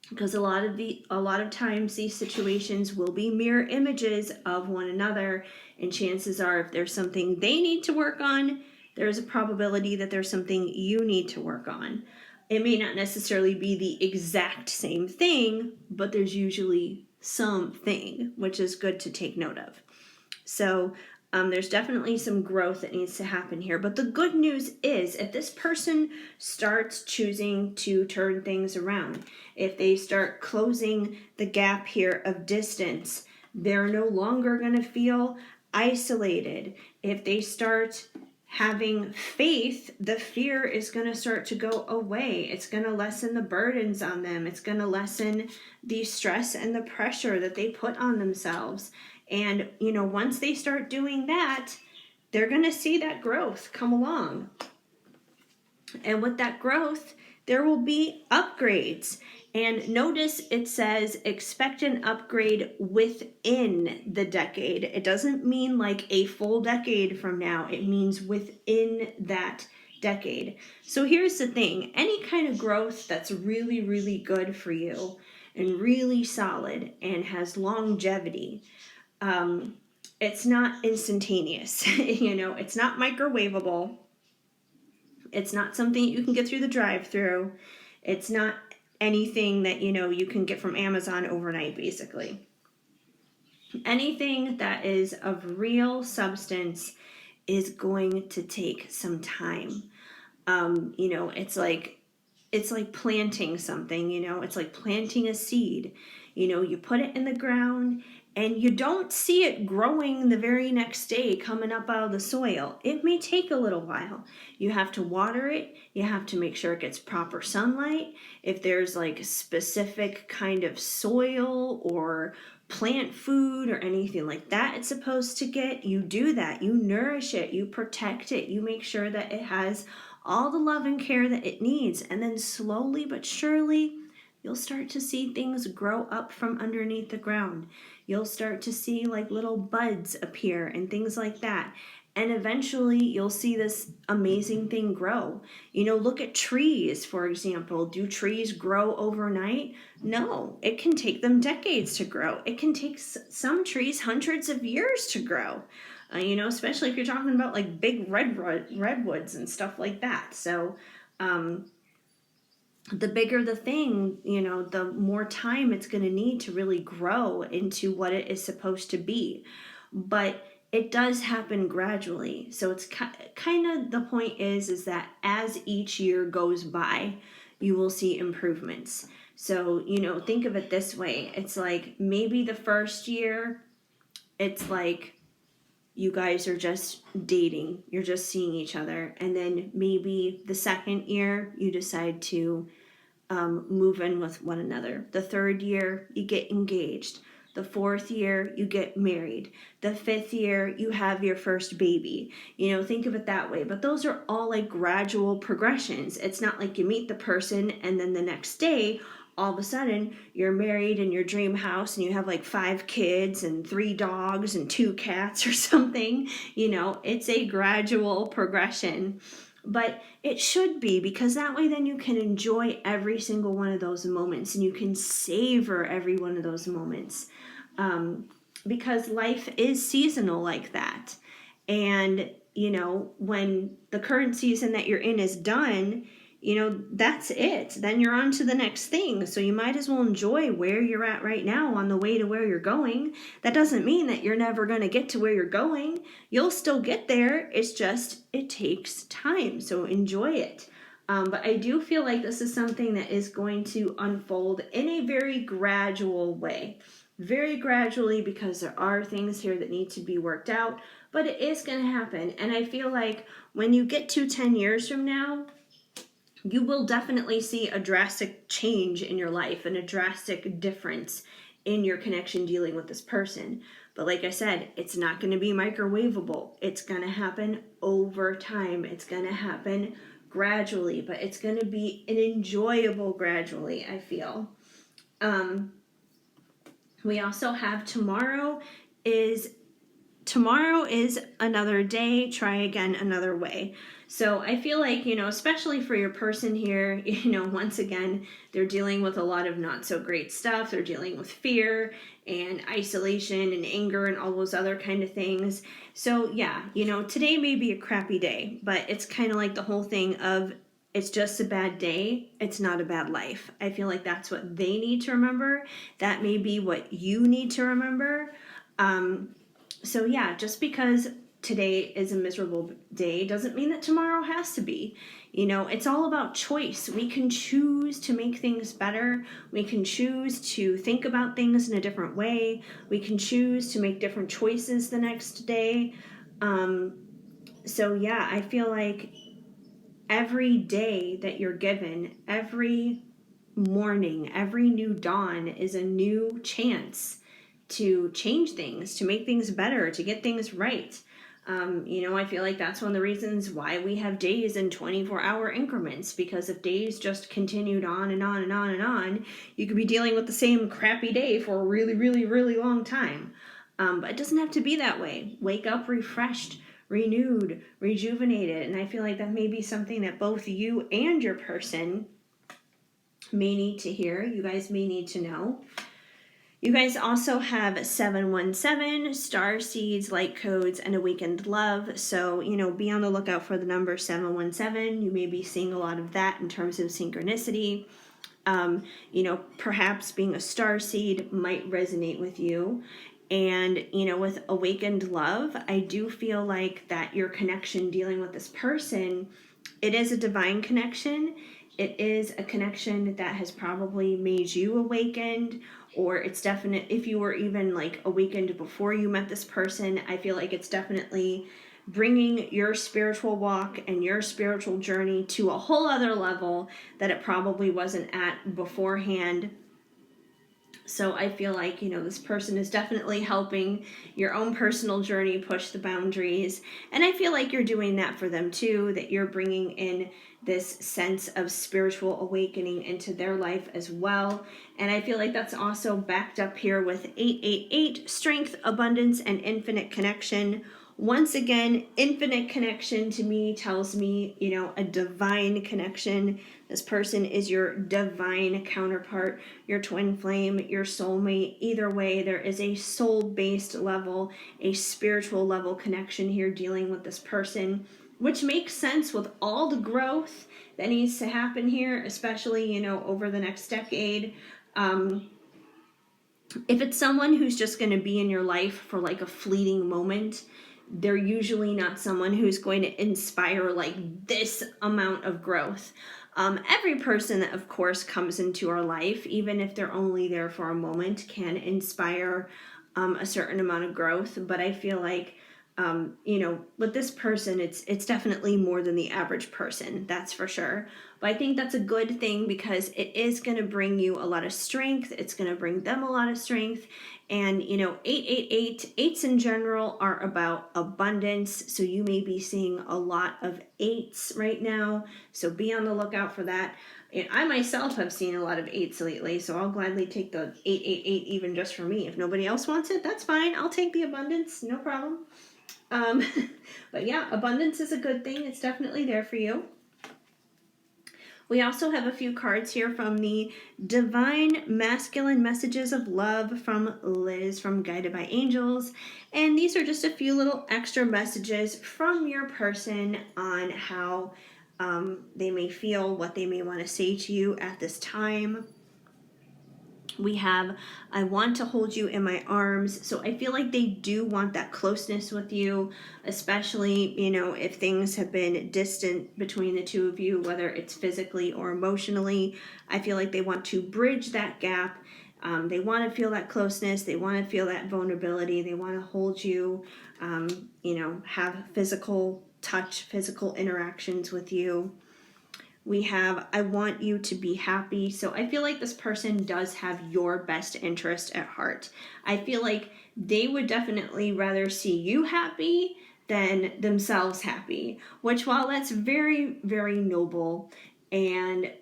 Because a lot of times these situations will be mirror images of one another, and chances are if there's something they need to work on, there's a probability that there's something you need to work on. It may not necessarily be the exact same thing, but there's usually something, which is good to take note of. So there's definitely some growth that needs to happen here. But the good news is, if this person starts choosing to turn things around, if they start closing the gap here of distance, they're no longer going to feel isolated. If they start having faith, the fear is going to start to go away. It's going to lessen the burdens on them. It's going to lessen the stress and the pressure that they put on themselves. And, once they start doing that, they're going to see that growth come along. And with that growth, there will be upgrades. And notice it says expect an upgrade within the decade. It doesn't mean like a full decade from now. It means within that decade. So here's the thing. Any kind of growth that's really, really good for you and really solid and has longevity, it's not instantaneous. It's not microwavable. It's not something you can get through the drive-through. It's not anything that, you can get from Amazon overnight, basically. Anything that is of real substance is going to take some time. It's like planting something, it's like planting a seed. You put it in the ground and you don't see it growing the very next day coming up out of the soil. It may take a little while. You have to water it. You have to make sure it gets proper sunlight. If there's like a specific kind of soil or plant food or anything like that it's supposed to get, you do that. You nourish it. You protect it. You make sure that it has all the love and care that it needs. And then slowly but surely, you'll start to see things grow up from underneath the ground. You'll start to see like little buds appear and things like that. And eventually you'll see this amazing thing grow. Look at trees, for example. Do trees grow overnight? No, it can take them decades to grow. It can take some trees hundreds of years to grow. Especially if you're talking about like big redwoods and stuff like that. So, the bigger the thing, the more time it's going to need to really grow into what it is supposed to be. But it does happen gradually. So it's kind of, the point is that as each year goes by, you will see improvements. So, think of it this way. It's like maybe the first year, it's like you guys are just dating. You're just seeing each other. And then maybe the second year, you decide to move in with one another. The third year, you get engaged. The fourth year, you get married. The fifth year, you have your first baby. Think of it that way. But those are all like gradual progressions. It's not like you meet the person and then the next day, all of a sudden, you're married in your dream house and you have like 5 kids and 3 dogs and 2 cats or something. It's a gradual progression. But it should be, because that way then you can enjoy every single one of those moments and you can savor every one of those moments. Because life is seasonal like that. And, when the current season that you're in is done, that's it. Then you're on to the next thing. So you might as well enjoy where you're at right now on the way to where you're going. That doesn't mean that you're never going to get to where you're going. You'll still get there. It's just, it takes time. So enjoy it. But I do feel like this is something that is going to unfold in a very gradual way. Very gradually, because there are things here that need to be worked out. But it is going to happen. And I feel like when you get to 10 years from now, you will definitely see a drastic change in your life and a drastic difference in your connection dealing with this person. But like I said, it's not going to be microwavable. It's going to happen over time. It's going to happen gradually, but it's going to be an enjoyable gradually, I feel. We also have tomorrow is tomorrow is another day, try again another way. So I feel like, especially for your person here, once again, they're dealing with a lot of not so great stuff. They're dealing with fear and isolation and anger and all those other kind of things. So yeah, today may be a crappy day, but it's kind of like the whole thing of it's just a bad day. It's not a bad life. I feel like that's what they need to remember. That may be what you need to remember. So yeah, just because today is a miserable day doesn't mean that tomorrow has to be. It's all about choice. We can choose to make things better. We can choose to think about things in a different way. We can choose to make different choices the next day. So yeah, I feel like every day that you're given, every morning, every new dawn is a new chance to change things, to make things better, to get things right. I feel like that's one of the reasons why we have days in 24-hour increments, because if days just continued on and on and on and on, you could be dealing with the same crappy day for a really, really, really long time. But it doesn't have to be that way. Wake up refreshed, renewed, rejuvenated, and I feel like that may be something that both you and your person may need to hear. You guys may need to know. You guys also have 717, star seeds, light codes, and awakened love. So, be on the lookout for the number 717. You may be seeing a lot of that in terms of synchronicity. Perhaps being a star seed might resonate with you. And, with awakened love, I do feel like that your connection dealing with this person, it is a divine connection. It is a connection that has probably made you awakened, or it's definite. If you were even like awakened before you met this person, I feel like it's definitely bringing your spiritual walk and your spiritual journey to a whole other level that it probably wasn't at beforehand. So I feel like, this person is definitely helping your own personal journey push the boundaries. And I feel like you're doing that for them too, that you're bringing in this sense of spiritual awakening into their life as well. And I feel like that's also backed up here with 888, strength, abundance, and infinite connection. Once again, infinite connection to me tells me, a divine connection. This person is your divine counterpart, your twin flame, your soulmate. Either way, there is a soul-based level, a spiritual level connection here dealing with this person, which makes sense with all the growth that needs to happen here, especially, over the next decade. If it's someone who's just going to be in your life for like a fleeting moment, they're usually not someone who's going to inspire like this amount of growth. Every person that, of course, comes into our life, even if they're only there for a moment, can inspire a certain amount of growth. But I feel like, with this person, it's definitely more than the average person, that's for sure. But I think that's a good thing because it is going to bring you a lot of strength. It's going to bring them a lot of strength. And, 888, eights in general are about abundance. So you may be seeing a lot of eights right now. So be on the lookout for that. And I myself have seen a lot of eights lately. So I'll gladly take the 888 even just for me. If nobody else wants it, that's fine. I'll take the abundance. No problem. But yeah, abundance is a good thing. It's definitely there for you. We also have a few cards here from the Divine Masculine Messages of Love from Liz from Guided by Angels. And these are just a few little extra messages from your person on how they may feel, what they may want to say to you at this time. We have, I want to hold you in my arms. So I feel like they do want that closeness with you, especially, if things have been distant between the two of you, whether it's physically or emotionally. I feel like they want to bridge that gap. They want to feel that closeness. They want to feel that vulnerability. They want to hold you, have physical touch, physical interactions with you. We have, I want you to be happy. So I feel like this person does have your best interest at heart. I feel like they would definitely rather see you happy than themselves happy, which while that's very, very noble and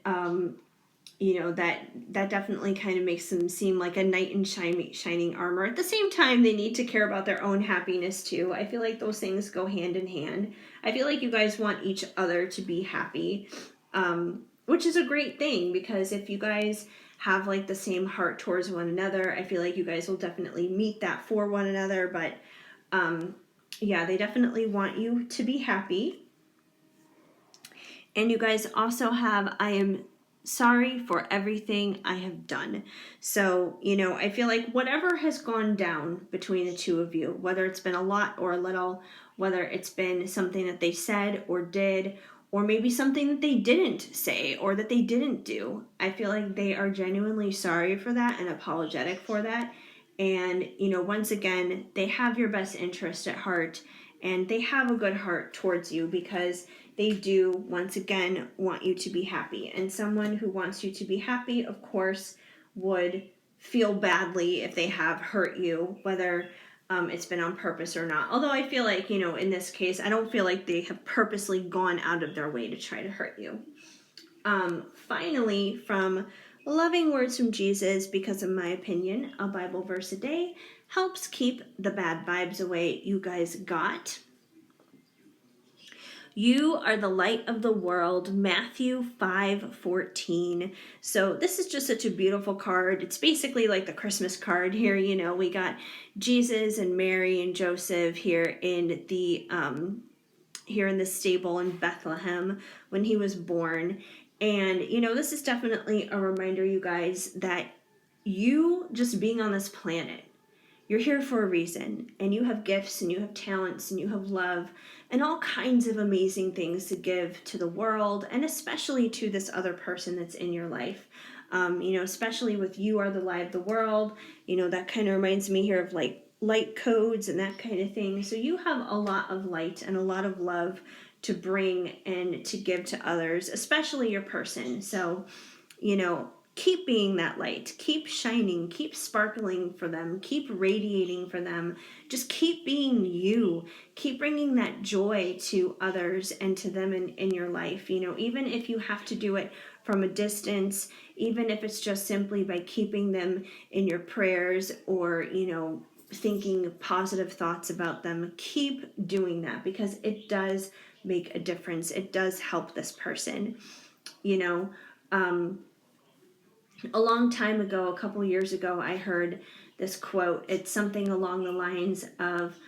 that definitely kind of makes them seem like a knight in shining armor. At the same time, they need to care about their own happiness too. I feel like those things go hand in hand. I feel like you guys want each other to be happy, which is a great thing, because if you guys have like the same heart towards one another, I feel like you guys will definitely meet that for one another. But yeah, they definitely want you to be happy. And you guys also have, I am sorry for everything I have done. So, I feel like whatever has gone down between the two of you, whether it's been a lot or a little, whether it's been something that they said or did, or maybe something that they didn't say or that they didn't do, I feel like they are genuinely sorry for that and apologetic for that. And, once again, they have your best interest at heart, and they have a good heart towards you, because they do, once again, want you to be happy. And someone who wants you to be happy, of course, would feel badly if they have hurt you, whether it's been on purpose or not. Although I feel like, in this case, I don't feel like they have purposely gone out of their way to try to hurt you. Finally, from Loving Words from Jesus, because in my opinion, a Bible verse a day helps keep the bad vibes away. You guys got: you are the light of the world, Matthew 5:14. So this is just such a beautiful card. It's basically like the Christmas card here. We got Jesus and Mary and Joseph here in the stable in Bethlehem when he was born. And this is definitely a reminder, you guys, that you just being on this planet, you're here for a reason, and you have gifts and you have talents and you have love and all kinds of amazing things to give to the world, and especially to this other person that's in your life. Especially with you are the light of the world, that kind of reminds me here of like light codes and that kind of thing. So you have a lot of light and a lot of love to bring and to give to others, especially your person. So, keep being that light, keep shining, keep sparkling for them, keep radiating for them. Just keep being you, keep bringing that joy to others and to them in your life. Even if you have to do it from a distance, even if it's just simply by keeping them in your prayers, or, thinking positive thoughts about them, keep doing that, because it does make a difference. It does help this person. A long time ago, a couple years ago, I heard this quote. It's something along the lines of,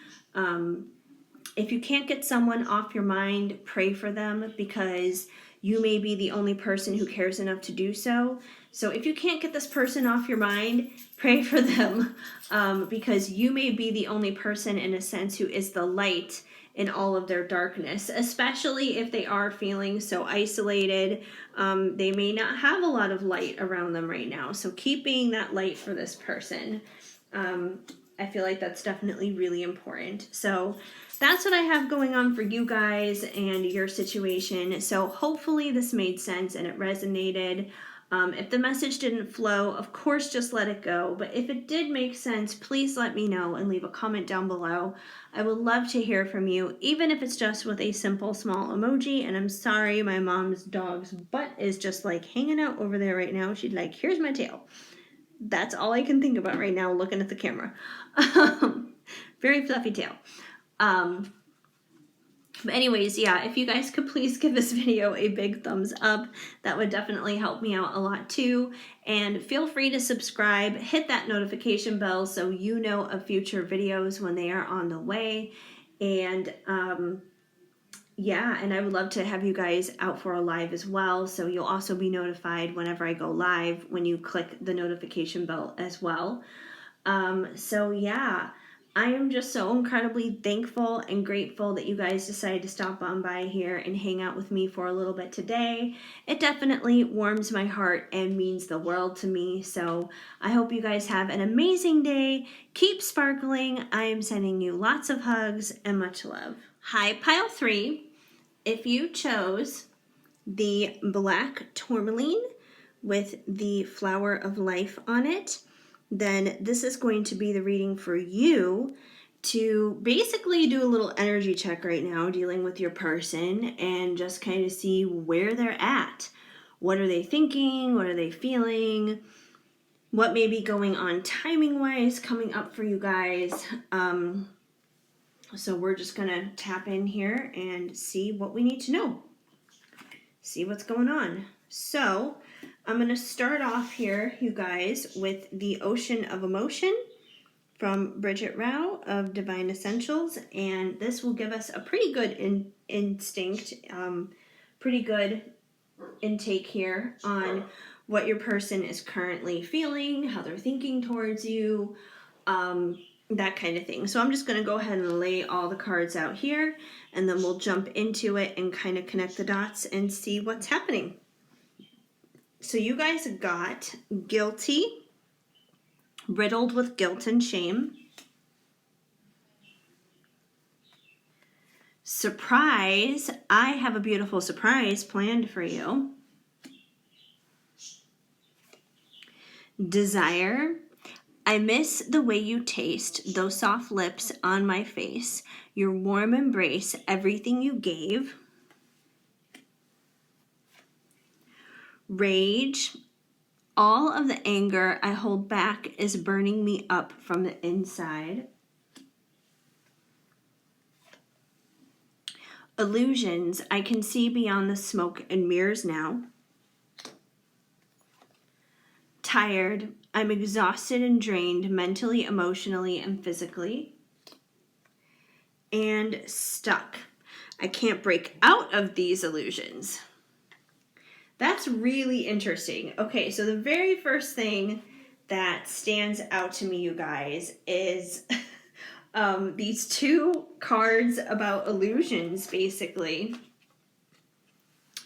if you can't get someone off your mind, pray for them, because you may be the only person who cares enough to do so. So if you can't get this person off your mind, pray for them, because you may be the only person, in a sense, who is the light in all of their darkness, especially if they are feeling so isolated. They may not have a lot of light around them right now. So keep being that light for this person. I feel like that's definitely really important. So that's what I have going on for you guys and your situation. So hopefully this made sense and it resonated. If the message didn't flow, of course, just let it go. But if it did make sense, please let me know and leave a comment down below. I would love to hear from you, even if it's just with a simple small emoji. And I'm sorry, my mom's dog's butt is just like hanging out over there right now. She's like, here's my tail. That's all I can think about right now looking at the camera. Very fluffy tail. But anyways, yeah, if you guys could please give this video a big thumbs up, that would definitely help me out a lot too. And feel free to subscribe, hit that notification bell so you know of future videos when they are on the way. And yeah, and I would love to have you guys out for a live as well. So you'll also be notified whenever I go live when you click the notification bell as well. So yeah, I am just so incredibly thankful and grateful that you guys decided to stop on by here and hang out with me for a little bit today. It definitely warms my heart and means the world to me. So I hope you guys have an amazing day. Keep sparkling. I am sending you lots of hugs and much love. Hi, pile 3. If you chose the black tourmaline with the flower of life on it, then this is going to be the reading for you to basically do a little energy check right now, dealing with your person, and just kind of see where they're at, What are they thinking? What are they feeling? What may be going on timing-wise coming up for you guys? So we're just going to tap in here and see what we need to know. See what's going on. So I'm going to start off here, you guys, with the Ocean of Emotion from Bridget Rao of Divine Essentials. And this will give us a pretty good instinct, pretty good intake here on what your person is currently feeling, how they're thinking towards you, that kind of thing. So I'm just going to go ahead and lay all the cards out here, and then we'll jump into it and kind of connect the dots and see what's happening. So you guys got guilty, riddled with guilt and shame, surprise, I have a beautiful surprise planned for you, desire, I miss the way you taste, those soft lips on my face, your warm embrace, everything you gave. Rage, all of the anger I hold back is burning me up from the inside. Illusions, I can see beyond the smoke and mirrors now. Tired, I'm exhausted and drained mentally, emotionally, and physically. And stuck. I can't break out of these illusions. That's really interesting. Okay, so the very first thing that stands out to me, you guys, is these two cards about illusions, basically.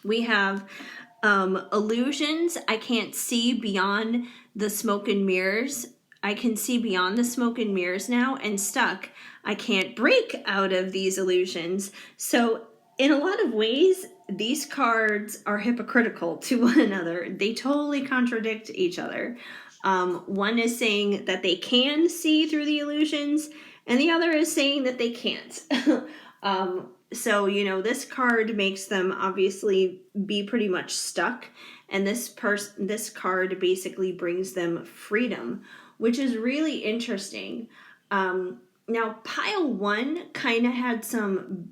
We have illusions. I can't see beyond the smoke and mirrors. I can see beyond the smoke and mirrors now, and stuck. I can't break out of these illusions. So in a lot of ways, these cards are hypocritical to one another. They totally contradict each other. One is saying that they can see through the illusions, and the other is saying that they can't. So, you know, this card makes them obviously be pretty much stuck, and this card basically brings them freedom, which is really interesting. Now, pile one kind of had some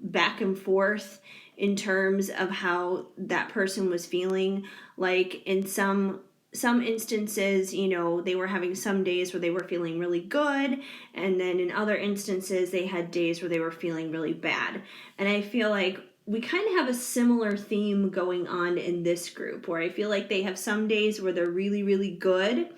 back and forth in terms of how that person was feeling. Like in some instances, you know, they were having some days where they were feeling really good, and then in other instances they had days where they were feeling really bad. And I feel like we kind of have a similar theme going on in this group, where I feel like they have some days where they're really, really good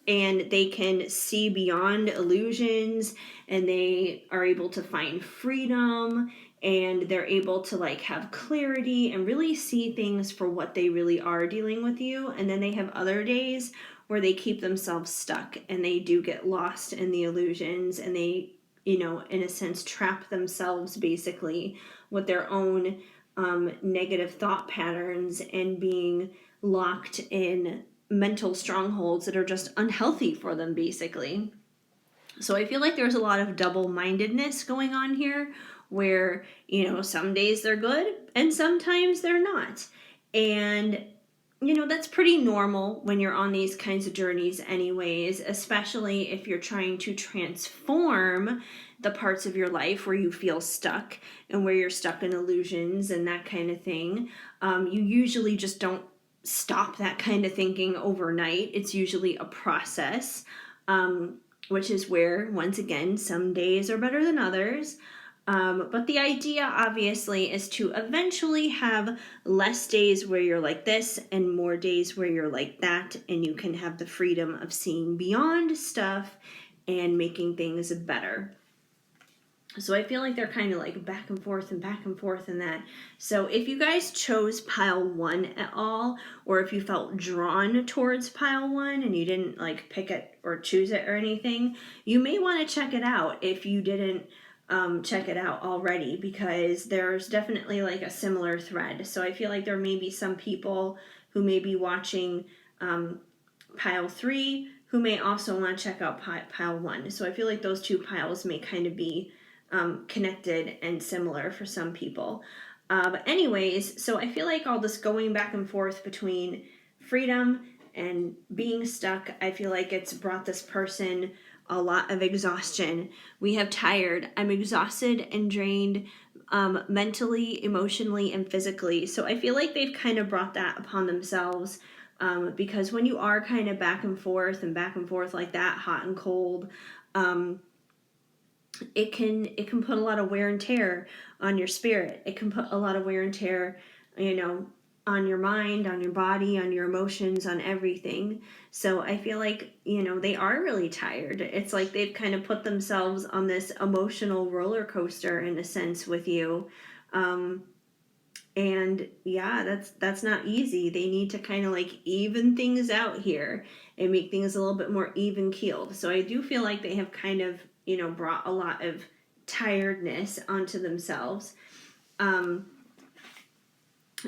and they can see beyond illusions, and they are able to find freedom, and they're able to like have clarity and really see things for what they really are dealing with you. And then they have other days where they keep themselves stuck and they do get lost in the illusions, and they, you know, in a sense trap themselves basically with their own negative thought patterns and being locked in mental strongholds that are just unhealthy for them basically. So I feel like there's a lot of double-mindedness going on here, where, you know, some days they're good and sometimes they're not. And, you know, that's pretty normal when you're on these kinds of journeys anyways, especially if you're trying to transform the parts of your life where you feel stuck and where you're stuck in illusions and that kind of thing. You usually just don't stop that kind of thinking overnight. It's usually a process, which is where, once again, some days are better than others. But the idea, obviously, is to eventually have less days where you're like this and more days where you're like that, and you can have the freedom of seeing beyond stuff and making things better. So I feel like they're kind of like back and forth in that. So if you guys chose pile one at all, or if you felt drawn towards pile one and you didn't like pick it or choose it or anything, you may want to check it out if you didn't check it out already, because there's definitely like a similar thread. So I feel like there may be some people who may be watching pile three who may also want to check out pile one. So I feel like those two piles may kind of be connected and similar for some people. But anyways, so I feel like all this going back and forth between freedom and being stuck, I feel like it's brought this person a lot of exhaustion. We have tired. I'm exhausted and drained, mentally, emotionally, and physically. So I feel like they've kind of brought that upon themselves, because when you are kind of back and forth like that, hot and cold, it can put a lot of wear and tear on your spirit. It can put a lot of wear and tear, on your mind, on your body, on your emotions, on everything. So I feel like, they are really tired. It's like they've kind of put themselves on this emotional roller coaster in a sense with you. And yeah, that's not easy. They need to kind of like even things out here and make things a little bit more even keeled. So I do feel like they have kind of, brought a lot of tiredness onto themselves.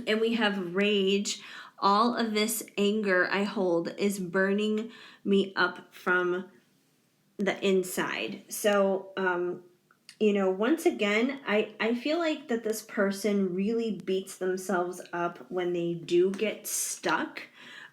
And we have rage. All of this anger I hold is burning me up from the inside. So, once again, I feel like that this person really beats themselves up when they do get stuck.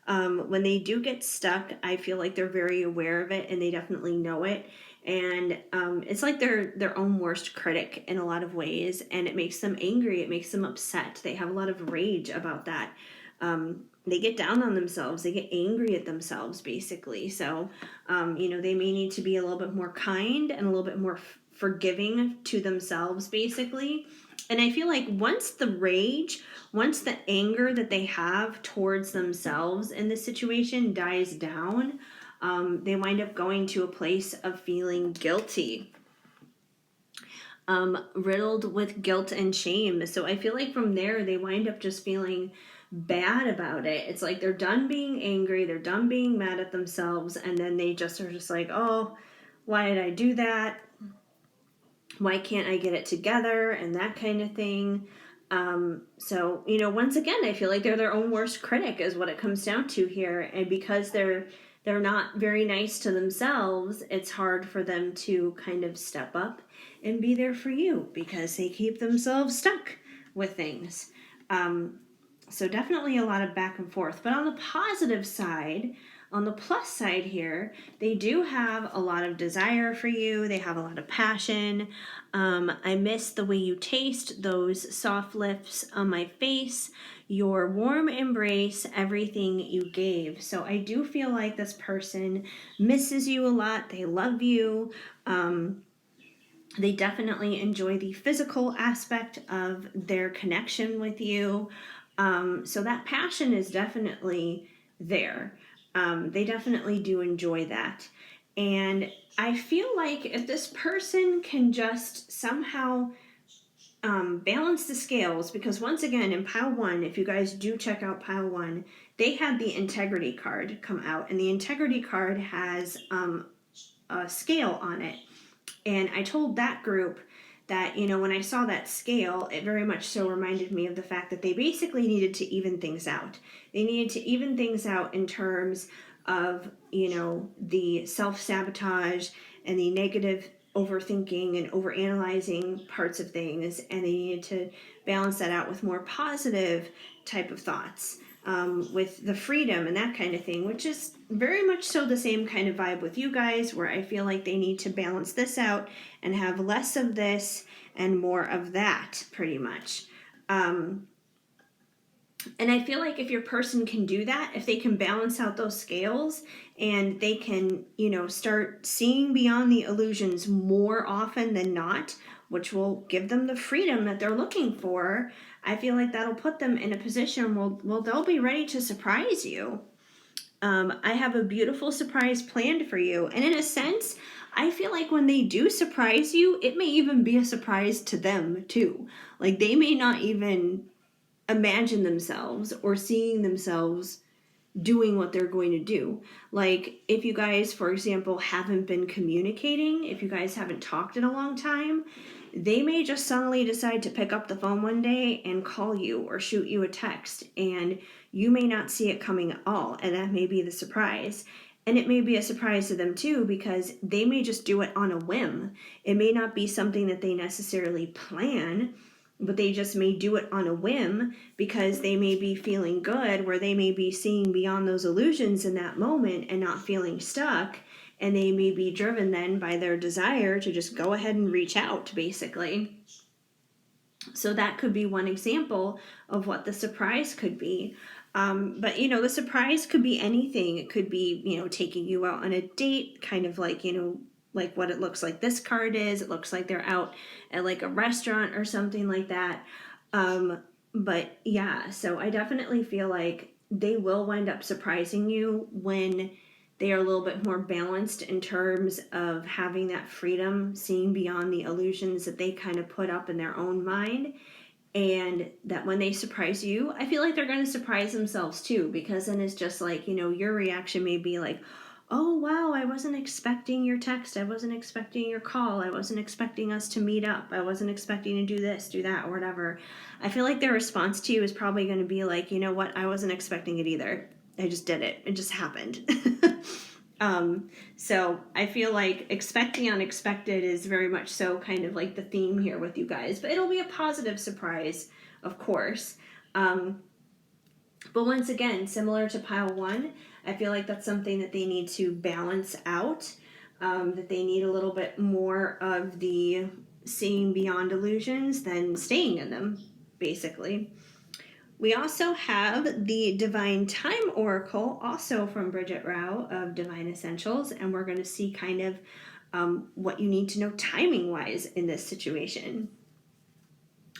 When they do get stuck, I feel like they're very aware of it and they definitely know it. And it's like they're their own worst critic in a lot of ways, and it makes them angry. It makes them upset. They have a lot of rage about that. They get down on themselves. They get angry at themselves, basically. So, they may need to be a little bit more kind and a little bit more forgiving to themselves, basically. And I feel like once the anger that they have towards themselves in this situation dies down, they wind up going to a place of feeling guilty, riddled with guilt and shame. So I feel like from there, they wind up just feeling bad about it. It's like they're done being angry, they're done being mad at themselves, and then they just are just like, oh, why did I do that? Why can't I get it together? And that kind of thing. So, once again, I feel like they're their own worst critic is what it comes down to here. And because they're not very nice to themselves, it's hard for them to kind of step up and be there for you because they keep themselves stuck with things. So definitely a lot of back and forth. But on the positive side, on the plus side here, they do have a lot of desire for you. They have a lot of passion. I miss the way you taste, those soft lips on my face, your warm embrace, everything you gave. So I do feel like this person misses you a lot. They love you. They definitely enjoy the physical aspect of their connection with you. So that passion is definitely there. They definitely do enjoy that. And I feel like if this person can just somehow balance the scales, because once again, in pile one, if you guys do check out pile one, they had the integrity card come out, and the integrity card has a scale on it. And I told that group that, when I saw that scale, it very much so reminded me of the fact that they basically needed to even things out. They needed to even things out in terms of, the self-sabotage and the negative overthinking and overanalyzing parts of things. And they needed to balance that out with more positive type of thoughts. With the freedom and that kind of thing, which is very much so the same kind of vibe with you guys, where I feel like they need to balance this out and have less of this and more of that, pretty much. And I feel like if your person can do that, if they can balance out those scales and they can, start seeing beyond the illusions more often than not, which will give them the freedom that they're looking for, I feel like that'll put them in a position where they'll be ready to surprise you. I have a beautiful surprise planned for you. And in a sense, I feel like when they do surprise you, it may even be a surprise to them too. Like they may not even imagine themselves or seeing themselves doing what they're going to do. Like if you guys, for example, haven't been communicating, if you guys haven't talked in a long time, they may just suddenly decide to pick up the phone one day and call you or shoot you a text, and you may not see it coming at all, and that may be the surprise. And it may be a surprise to them too, because they may just do it on a whim. It may not be something that they necessarily plan, but they just may do it on a whim because they may be feeling good, where they may be seeing beyond those illusions in that moment and not feeling stuck. And they may be driven then by their desire to just go ahead and reach out, basically. So that could be one example of what the surprise could be. But, the surprise could be anything. It could be, taking you out on a date, kind of like, like what it looks like this card is. It looks like they're out at like a restaurant or something like that. But yeah, so I definitely feel like they will wind up surprising you when they are a little bit more balanced in terms of having that freedom, seeing beyond the illusions that they kind of put up in their own mind. And that when they surprise you, I feel like they're going to surprise themselves too, because then it's just like, your reaction may be like, oh, wow, I wasn't expecting your text. I wasn't expecting your call. I wasn't expecting us to meet up. I wasn't expecting to do this, do that, or whatever. I feel like their response to you is probably going to be like, you know what? I wasn't expecting it either. I just did it. It just happened. So I feel like expecting unexpected is very much so kind of like the theme here with you guys, but it'll be a positive surprise, of course. But once again, similar to pile one, I feel like that's something that they need to balance out, that they need a little bit more of the seeing beyond illusions than staying in them, basically. We also have the Divine Time Oracle, also from Bridget Rao of Divine Essentials, and we're going to see kind of what you need to know timing-wise in this situation.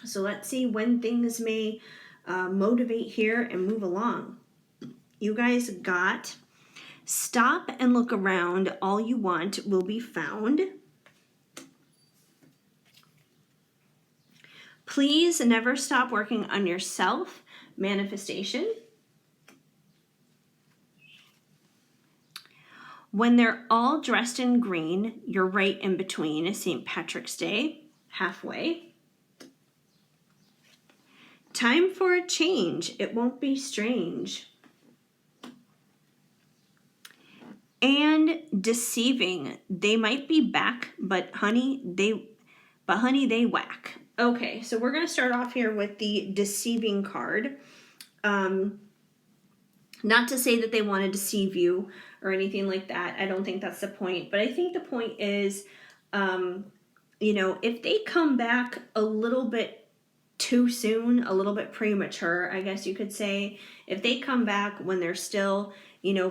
So let's see when things may motivate here and move along. You guys got stop and look around. All you want will be found. Please never stop working on yourself. Manifestation. When they're all dressed in green, you're right in between. St. Patrick's Day, halfway. Time for a change. It won't be strange. And deceiving. They might be back, but honey, they whack. Okay, so we're going to start off here with the deceiving card. Not to say that they want to deceive you or anything like that. I don't think that's the point. But I think the point is, if they come back a little bit too soon, a little bit premature, I guess you could say, if they come back when they're still,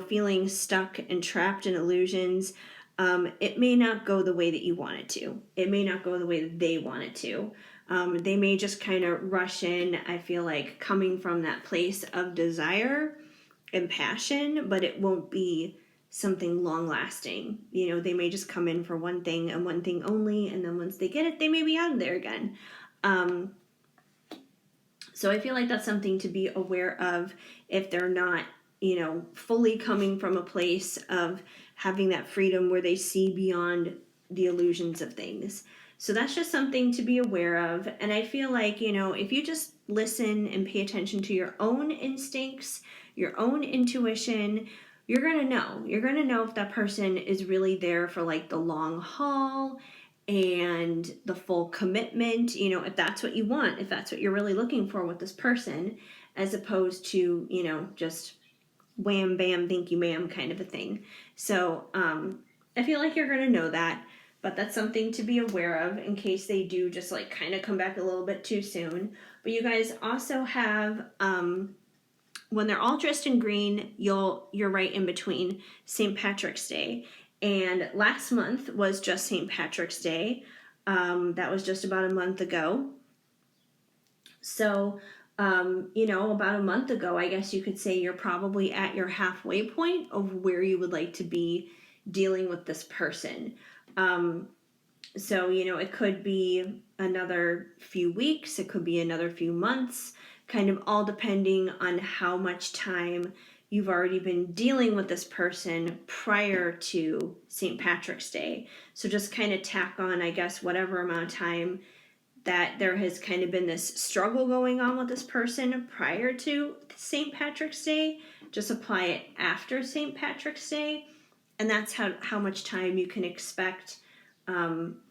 feeling stuck and trapped in illusions, it may not go the way that you want it to. It may not go the way that they want it to. They may just kind of rush in, I feel like, coming from that place of desire and passion, but it won't be something long lasting. They may just come in for one thing and one thing only, and then once they get it, they may be out of there again. So I feel like that's something to be aware of if they're not, fully coming from a place of having that freedom where they see beyond the illusions of things. So that's just something to be aware of. And I feel like, if you just listen and pay attention to your own instincts, your own intuition, you're going to know. You're going to know if that person is really there for like the long haul and the full commitment, if that's what you want, if that's what you're really looking for with this person, as opposed to, just wham, bam, thank you, ma'am kind of a thing. So I feel like you're going to know that. But that's something to be aware of in case they do just like kind of come back a little bit too soon. But you guys also have, when they're all dressed in green, you're right in between St. Patrick's Day. And last month was just St. Patrick's Day. That was just about a month ago. So, about a month ago, I guess you could say you're probably at your halfway point of where you would like to be dealing with this person. So, it could be another few weeks, it could be another few months, kind of all depending on how much time you've already been dealing with this person prior to St. Patrick's Day. So just kind of tack on, I guess, whatever amount of time that there has kind of been this struggle going on with this person prior to St. Patrick's Day. Just apply it after St. Patrick's Day. And that's how much time you can expect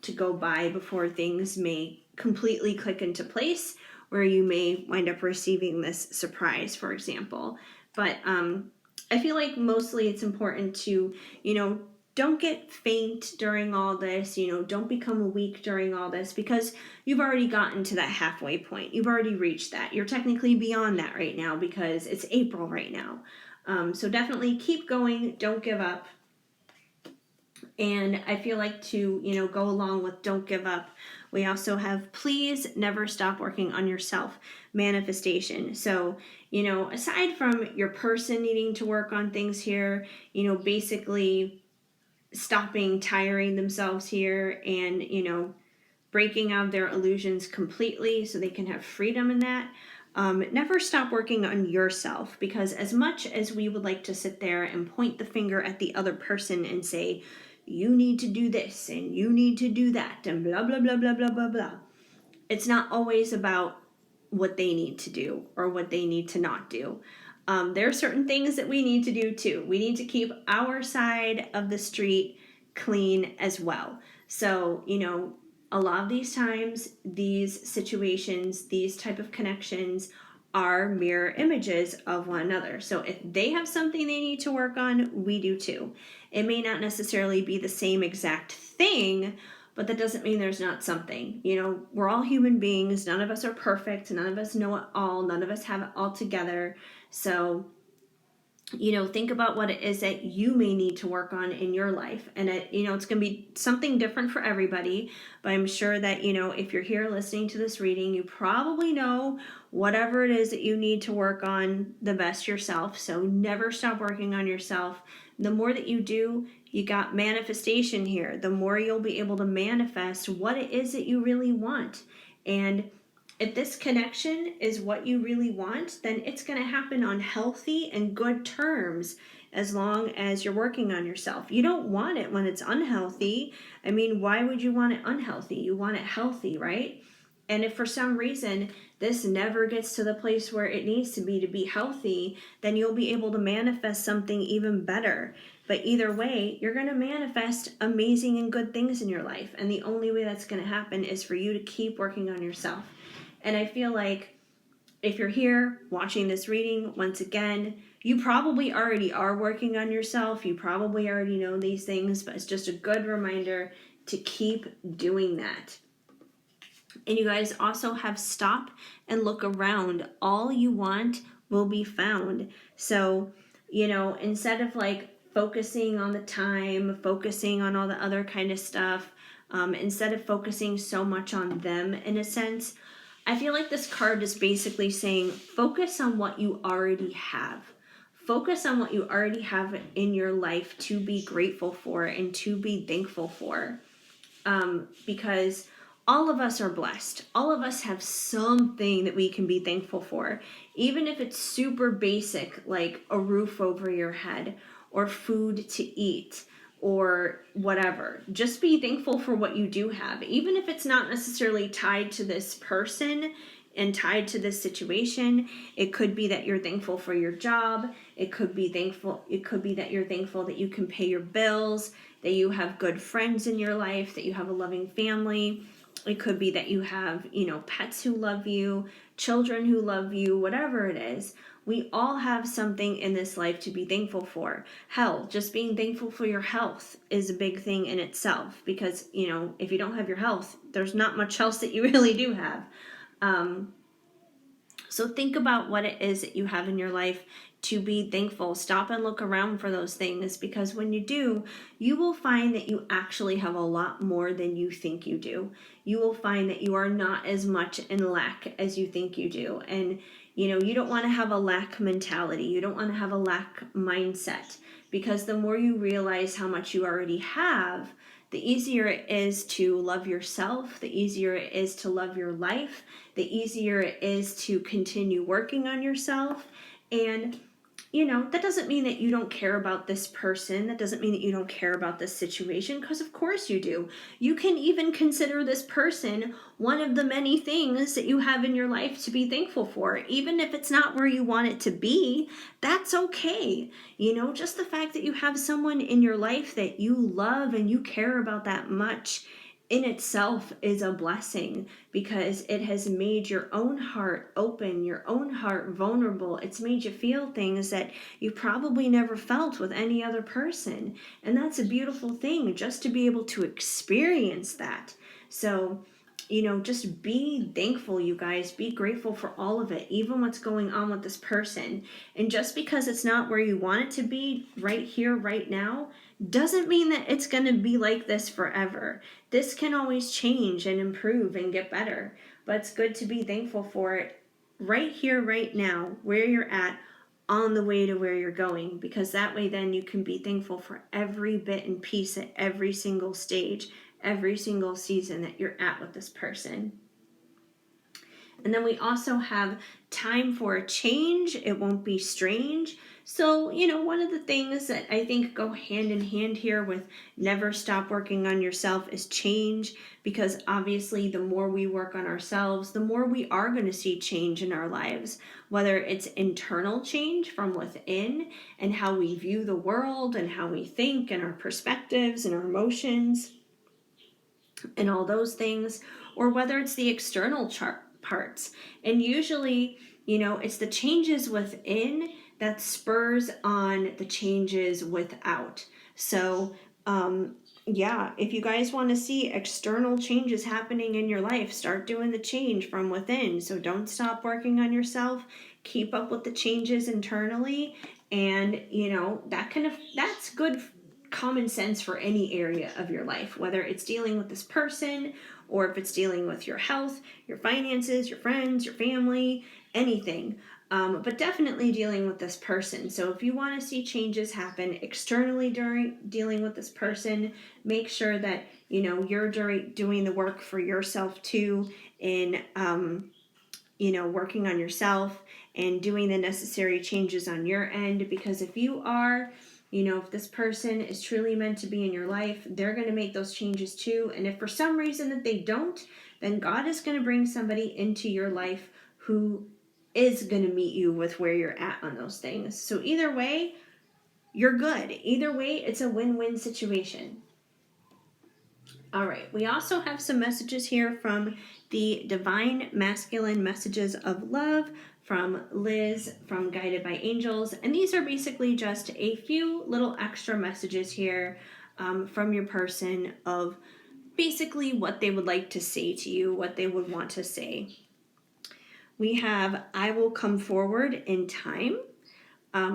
to go by before things may completely click into place, where you may wind up receiving this surprise, for example. But I feel like mostly it's important to, don't get faint during all this, don't become weak during all this, because you've already gotten to that halfway point. You've already reached that. You're technically beyond that right now because it's April right now. So definitely keep going. Don't give up. And I feel like to, go along with don't give up, we also have please never stop working on yourself, manifestation. So, aside from your person needing to work on things here, basically stopping tiring themselves here and, breaking out their illusions completely so they can have freedom in that. Never stop working on yourself, because as much as we would like to sit there and point the finger at the other person and say, you need to do this and you need to do that and blah, blah, blah, blah, blah, blah, blah. It's not always about what they need to do or what they need to not do. There are certain things that we need to do too. We need to keep our side of the street clean as well. So, a lot of these times, these situations, these type of connections are mirror images of one another. So if they have something they need to work on, we do too. It may not necessarily be the same exact thing, but that doesn't mean there's not something. We're all human beings. None of us are perfect. None of us know it all. None of us have it all together. So, think about what it is that you may need to work on in your life. And it's going to be something different for everybody, but I'm sure that, if you're here listening to this reading, you probably know whatever it is that you need to work on the best yourself. So never stop working on yourself. The more that you do, you got manifestation here. The more you'll be able to manifest what it is that you really want. And if this connection is what you really want, then it's going to happen on healthy and good terms as long as you're working on yourself. You don't want it when it's unhealthy. I mean, why would you want it unhealthy? You want it healthy, right? And if for some reason this never gets to the place where it needs to be healthy, then you'll be able to manifest something even better. But either way, you're going to manifest amazing and good things in your life. And the only way that's going to happen is for you to keep working on yourself. And I feel like if you're here watching this reading, once again, you probably already are working on yourself. You probably already know these things, but it's just a good reminder to keep doing that. And you guys also have stop and look around. All you want will be found. So, instead of focusing on the time, focusing on all the other kind of stuff, instead of focusing so much on them in a sense, I feel like this card is basically saying focus on what you already have. Focus on what you already have in your life to be grateful for and to be thankful for. Because all of us are blessed. All of us have something that we can be thankful for. Even if it's super basic, like a roof over your head or food to eat or whatever. Just be thankful for what you do have. Even if it's not necessarily tied to this person and tied to this situation, it could be that you're thankful for your job. It could be that you're thankful that you can pay your bills, that you have good friends in your life, that you have a loving family. It could be that you have, pets who love you, children who love you, whatever it is. We all have something in this life to be thankful for. Hell, just being thankful for your health is a big thing in itself, because, if you don't have your health, there's not much else that you really do have. So think about what it is that you have in your life to be thankful. Stop and look around for those things, because when you do, you will find that you actually have a lot more than you think you do. You will find that you are not as much in lack as you think you do. And, you don't want to have a lack mentality. You don't want to have a lack mindset, because the more you realize how much you already have, the easier it is to love yourself, the easier it is to love your life, the easier it is to continue working on yourself. And that doesn't mean that you don't care about this person. That doesn't mean that you don't care about this situation, because of course you do. You can even consider this person one of the many things that you have in your life to be thankful for. Even if it's not where you want it to be, that's okay. Just the fact that you have someone in your life that you love and you care about that much in itself is a blessing, because it has made your own heart open, your own heart vulnerable. It's made you feel things that you probably never felt with any other person. And that's a beautiful thing, just to be able to experience that. So, just be thankful, you guys. Be grateful for all of it, even what's going on with this person. And just because it's not where you want it to be right here, right now, doesn't mean that it's going to be like this forever. This can always change and improve and get better. But it's good to be thankful for it right here, right now, where you're at, on the way to where you're going, because that way then you can be thankful for every bit and piece at every single stage, every single season that you're at with this person. And then we also have time for a change. It won't be strange. So, one of the things that I think go hand in hand here with never stop working on yourself is change, because obviously the more we work on ourselves, the more we are going to see change in our lives, whether it's internal change from within and how we view the world and how we think and our perspectives and our emotions and all those things, or whether it's the external parts. And usually, it's the changes within that spurs on the changes without. So, if you guys want to see external changes happening in your life, start doing the change from within. So don't stop working on yourself. Keep up with the changes internally, and that's good common sense for any area of your life, whether it's dealing with this person or if it's dealing with your health, your finances, your friends, your family, anything. But definitely dealing with this person. So if you want to see changes happen externally during dealing with this person, make sure that you're doing the work for yourself too, in working on yourself and doing the necessary changes on your end. Because if you are, if this person is truly meant to be in your life, they're going to make those changes too. And if for some reason that they don't, then God is going to bring somebody into your life who is going to meet you with where you're at on those things. So either way, you're good. Either way, it's a win-win situation. All right, we also have some messages here from the Divine Masculine Messages of Love from Liz from Guided by Angels. And these are basically just a few little extra messages here from your person of basically what they would like to say to you, what they would want to say. We have, I will come forward in time.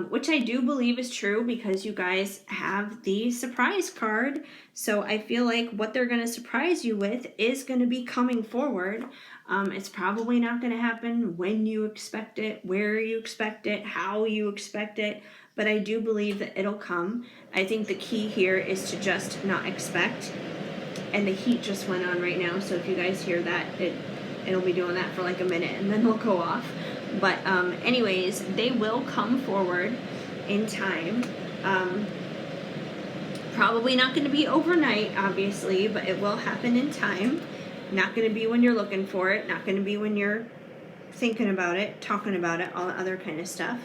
Which I do believe is true, because you guys have the surprise card. So I feel like what they're going to surprise you with is going to be coming forward. It's probably not going to happen when you expect it, where you expect it, how you expect it, but I do believe that it'll come. I think the key here is to just not expect. And the heat just went on right now, so if you guys hear that, it'll be doing that for like a minute and then it'll go off. But anyways, they will come forward in time. Probably not going to be overnight, obviously, but it will happen in time. Not going to be when you're looking for it. Not going to be when you're thinking about it, talking about it, all the other kind of stuff.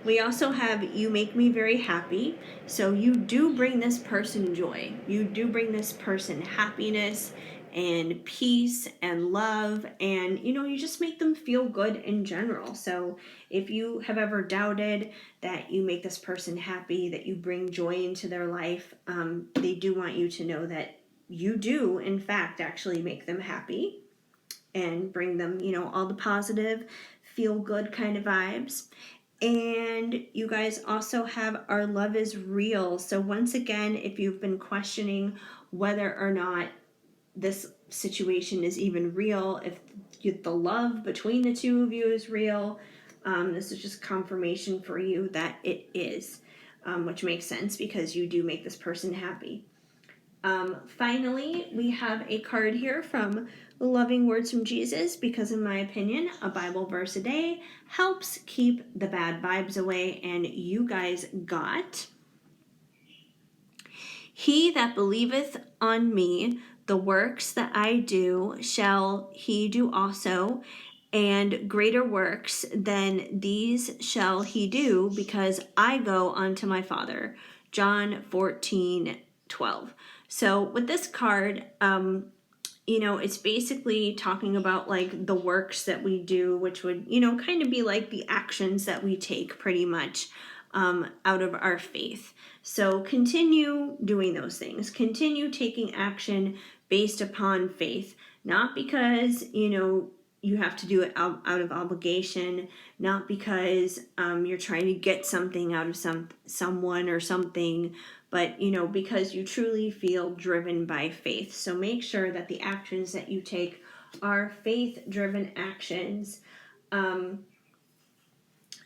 We also have, you make me very happy. So you do bring this person joy. You do bring this person happiness and peace and love, and you just make them feel good in general. So if you have ever doubted that you make this person happy, that you bring joy into their life, they do want you to know that you do in fact actually make them happy and bring them all the positive feel good kind of vibes. And you guys also have, our love is real. So once again, if you've been questioning whether or not this situation is even real, if the love between the two of you is real, this is just confirmation for you that it is, which makes sense because you do make this person happy. Finally, we have a card here from Loving Words from Jesus, because in my opinion, a Bible verse a day helps keep the bad vibes away, and you guys got, "He that believeth on me, the works that I do shall he do also, and greater works than these shall he do, because I go unto my Father." John 14:12. So with this card, it's basically talking about like the works that we do, which would, kind of be like the actions that we take pretty much out of our faith. So continue doing those things. Continue taking action based upon faith, not because, you have to do it out of obligation, not because you're trying to get something out of someone or something, but because you truly feel driven by faith. So make sure that the actions that you take are faith-driven actions.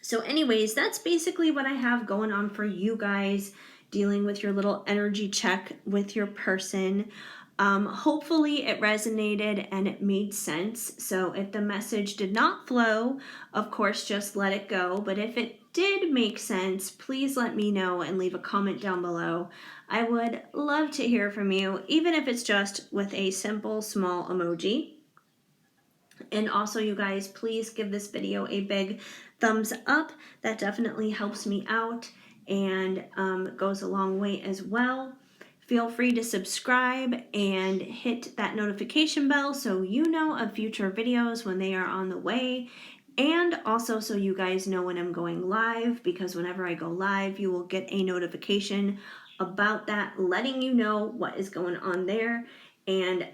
So anyways, that's basically what I have going on for you guys, dealing with your little energy check with your person. Hopefully it resonated and it made sense. So if the message did not flow, of course, just let it go. But if it did make sense, please let me know and leave a comment down below. I would love to hear from you, even if it's just with a simple small emoji. And also, you guys, please give this video a big thumbs up. That definitely helps me out and goes a long way as well. Feel free to subscribe and hit that notification bell so you know of future videos when they are on the way. And also so you guys know when I'm going live, because whenever I go live, you will get a notification about that, letting you know what is going on there. And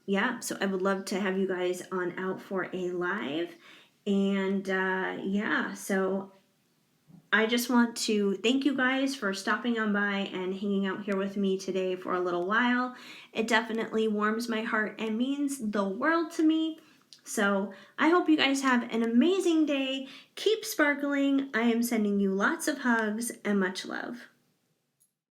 yeah, so I would love to have you guys on out for a live. And yeah, so I just want to thank you guys for stopping on by and hanging out here with me today for a little while. It definitely warms my heart and means the world to me. So I hope you guys have an amazing day. Keep sparkling. I am sending you lots of hugs and much love.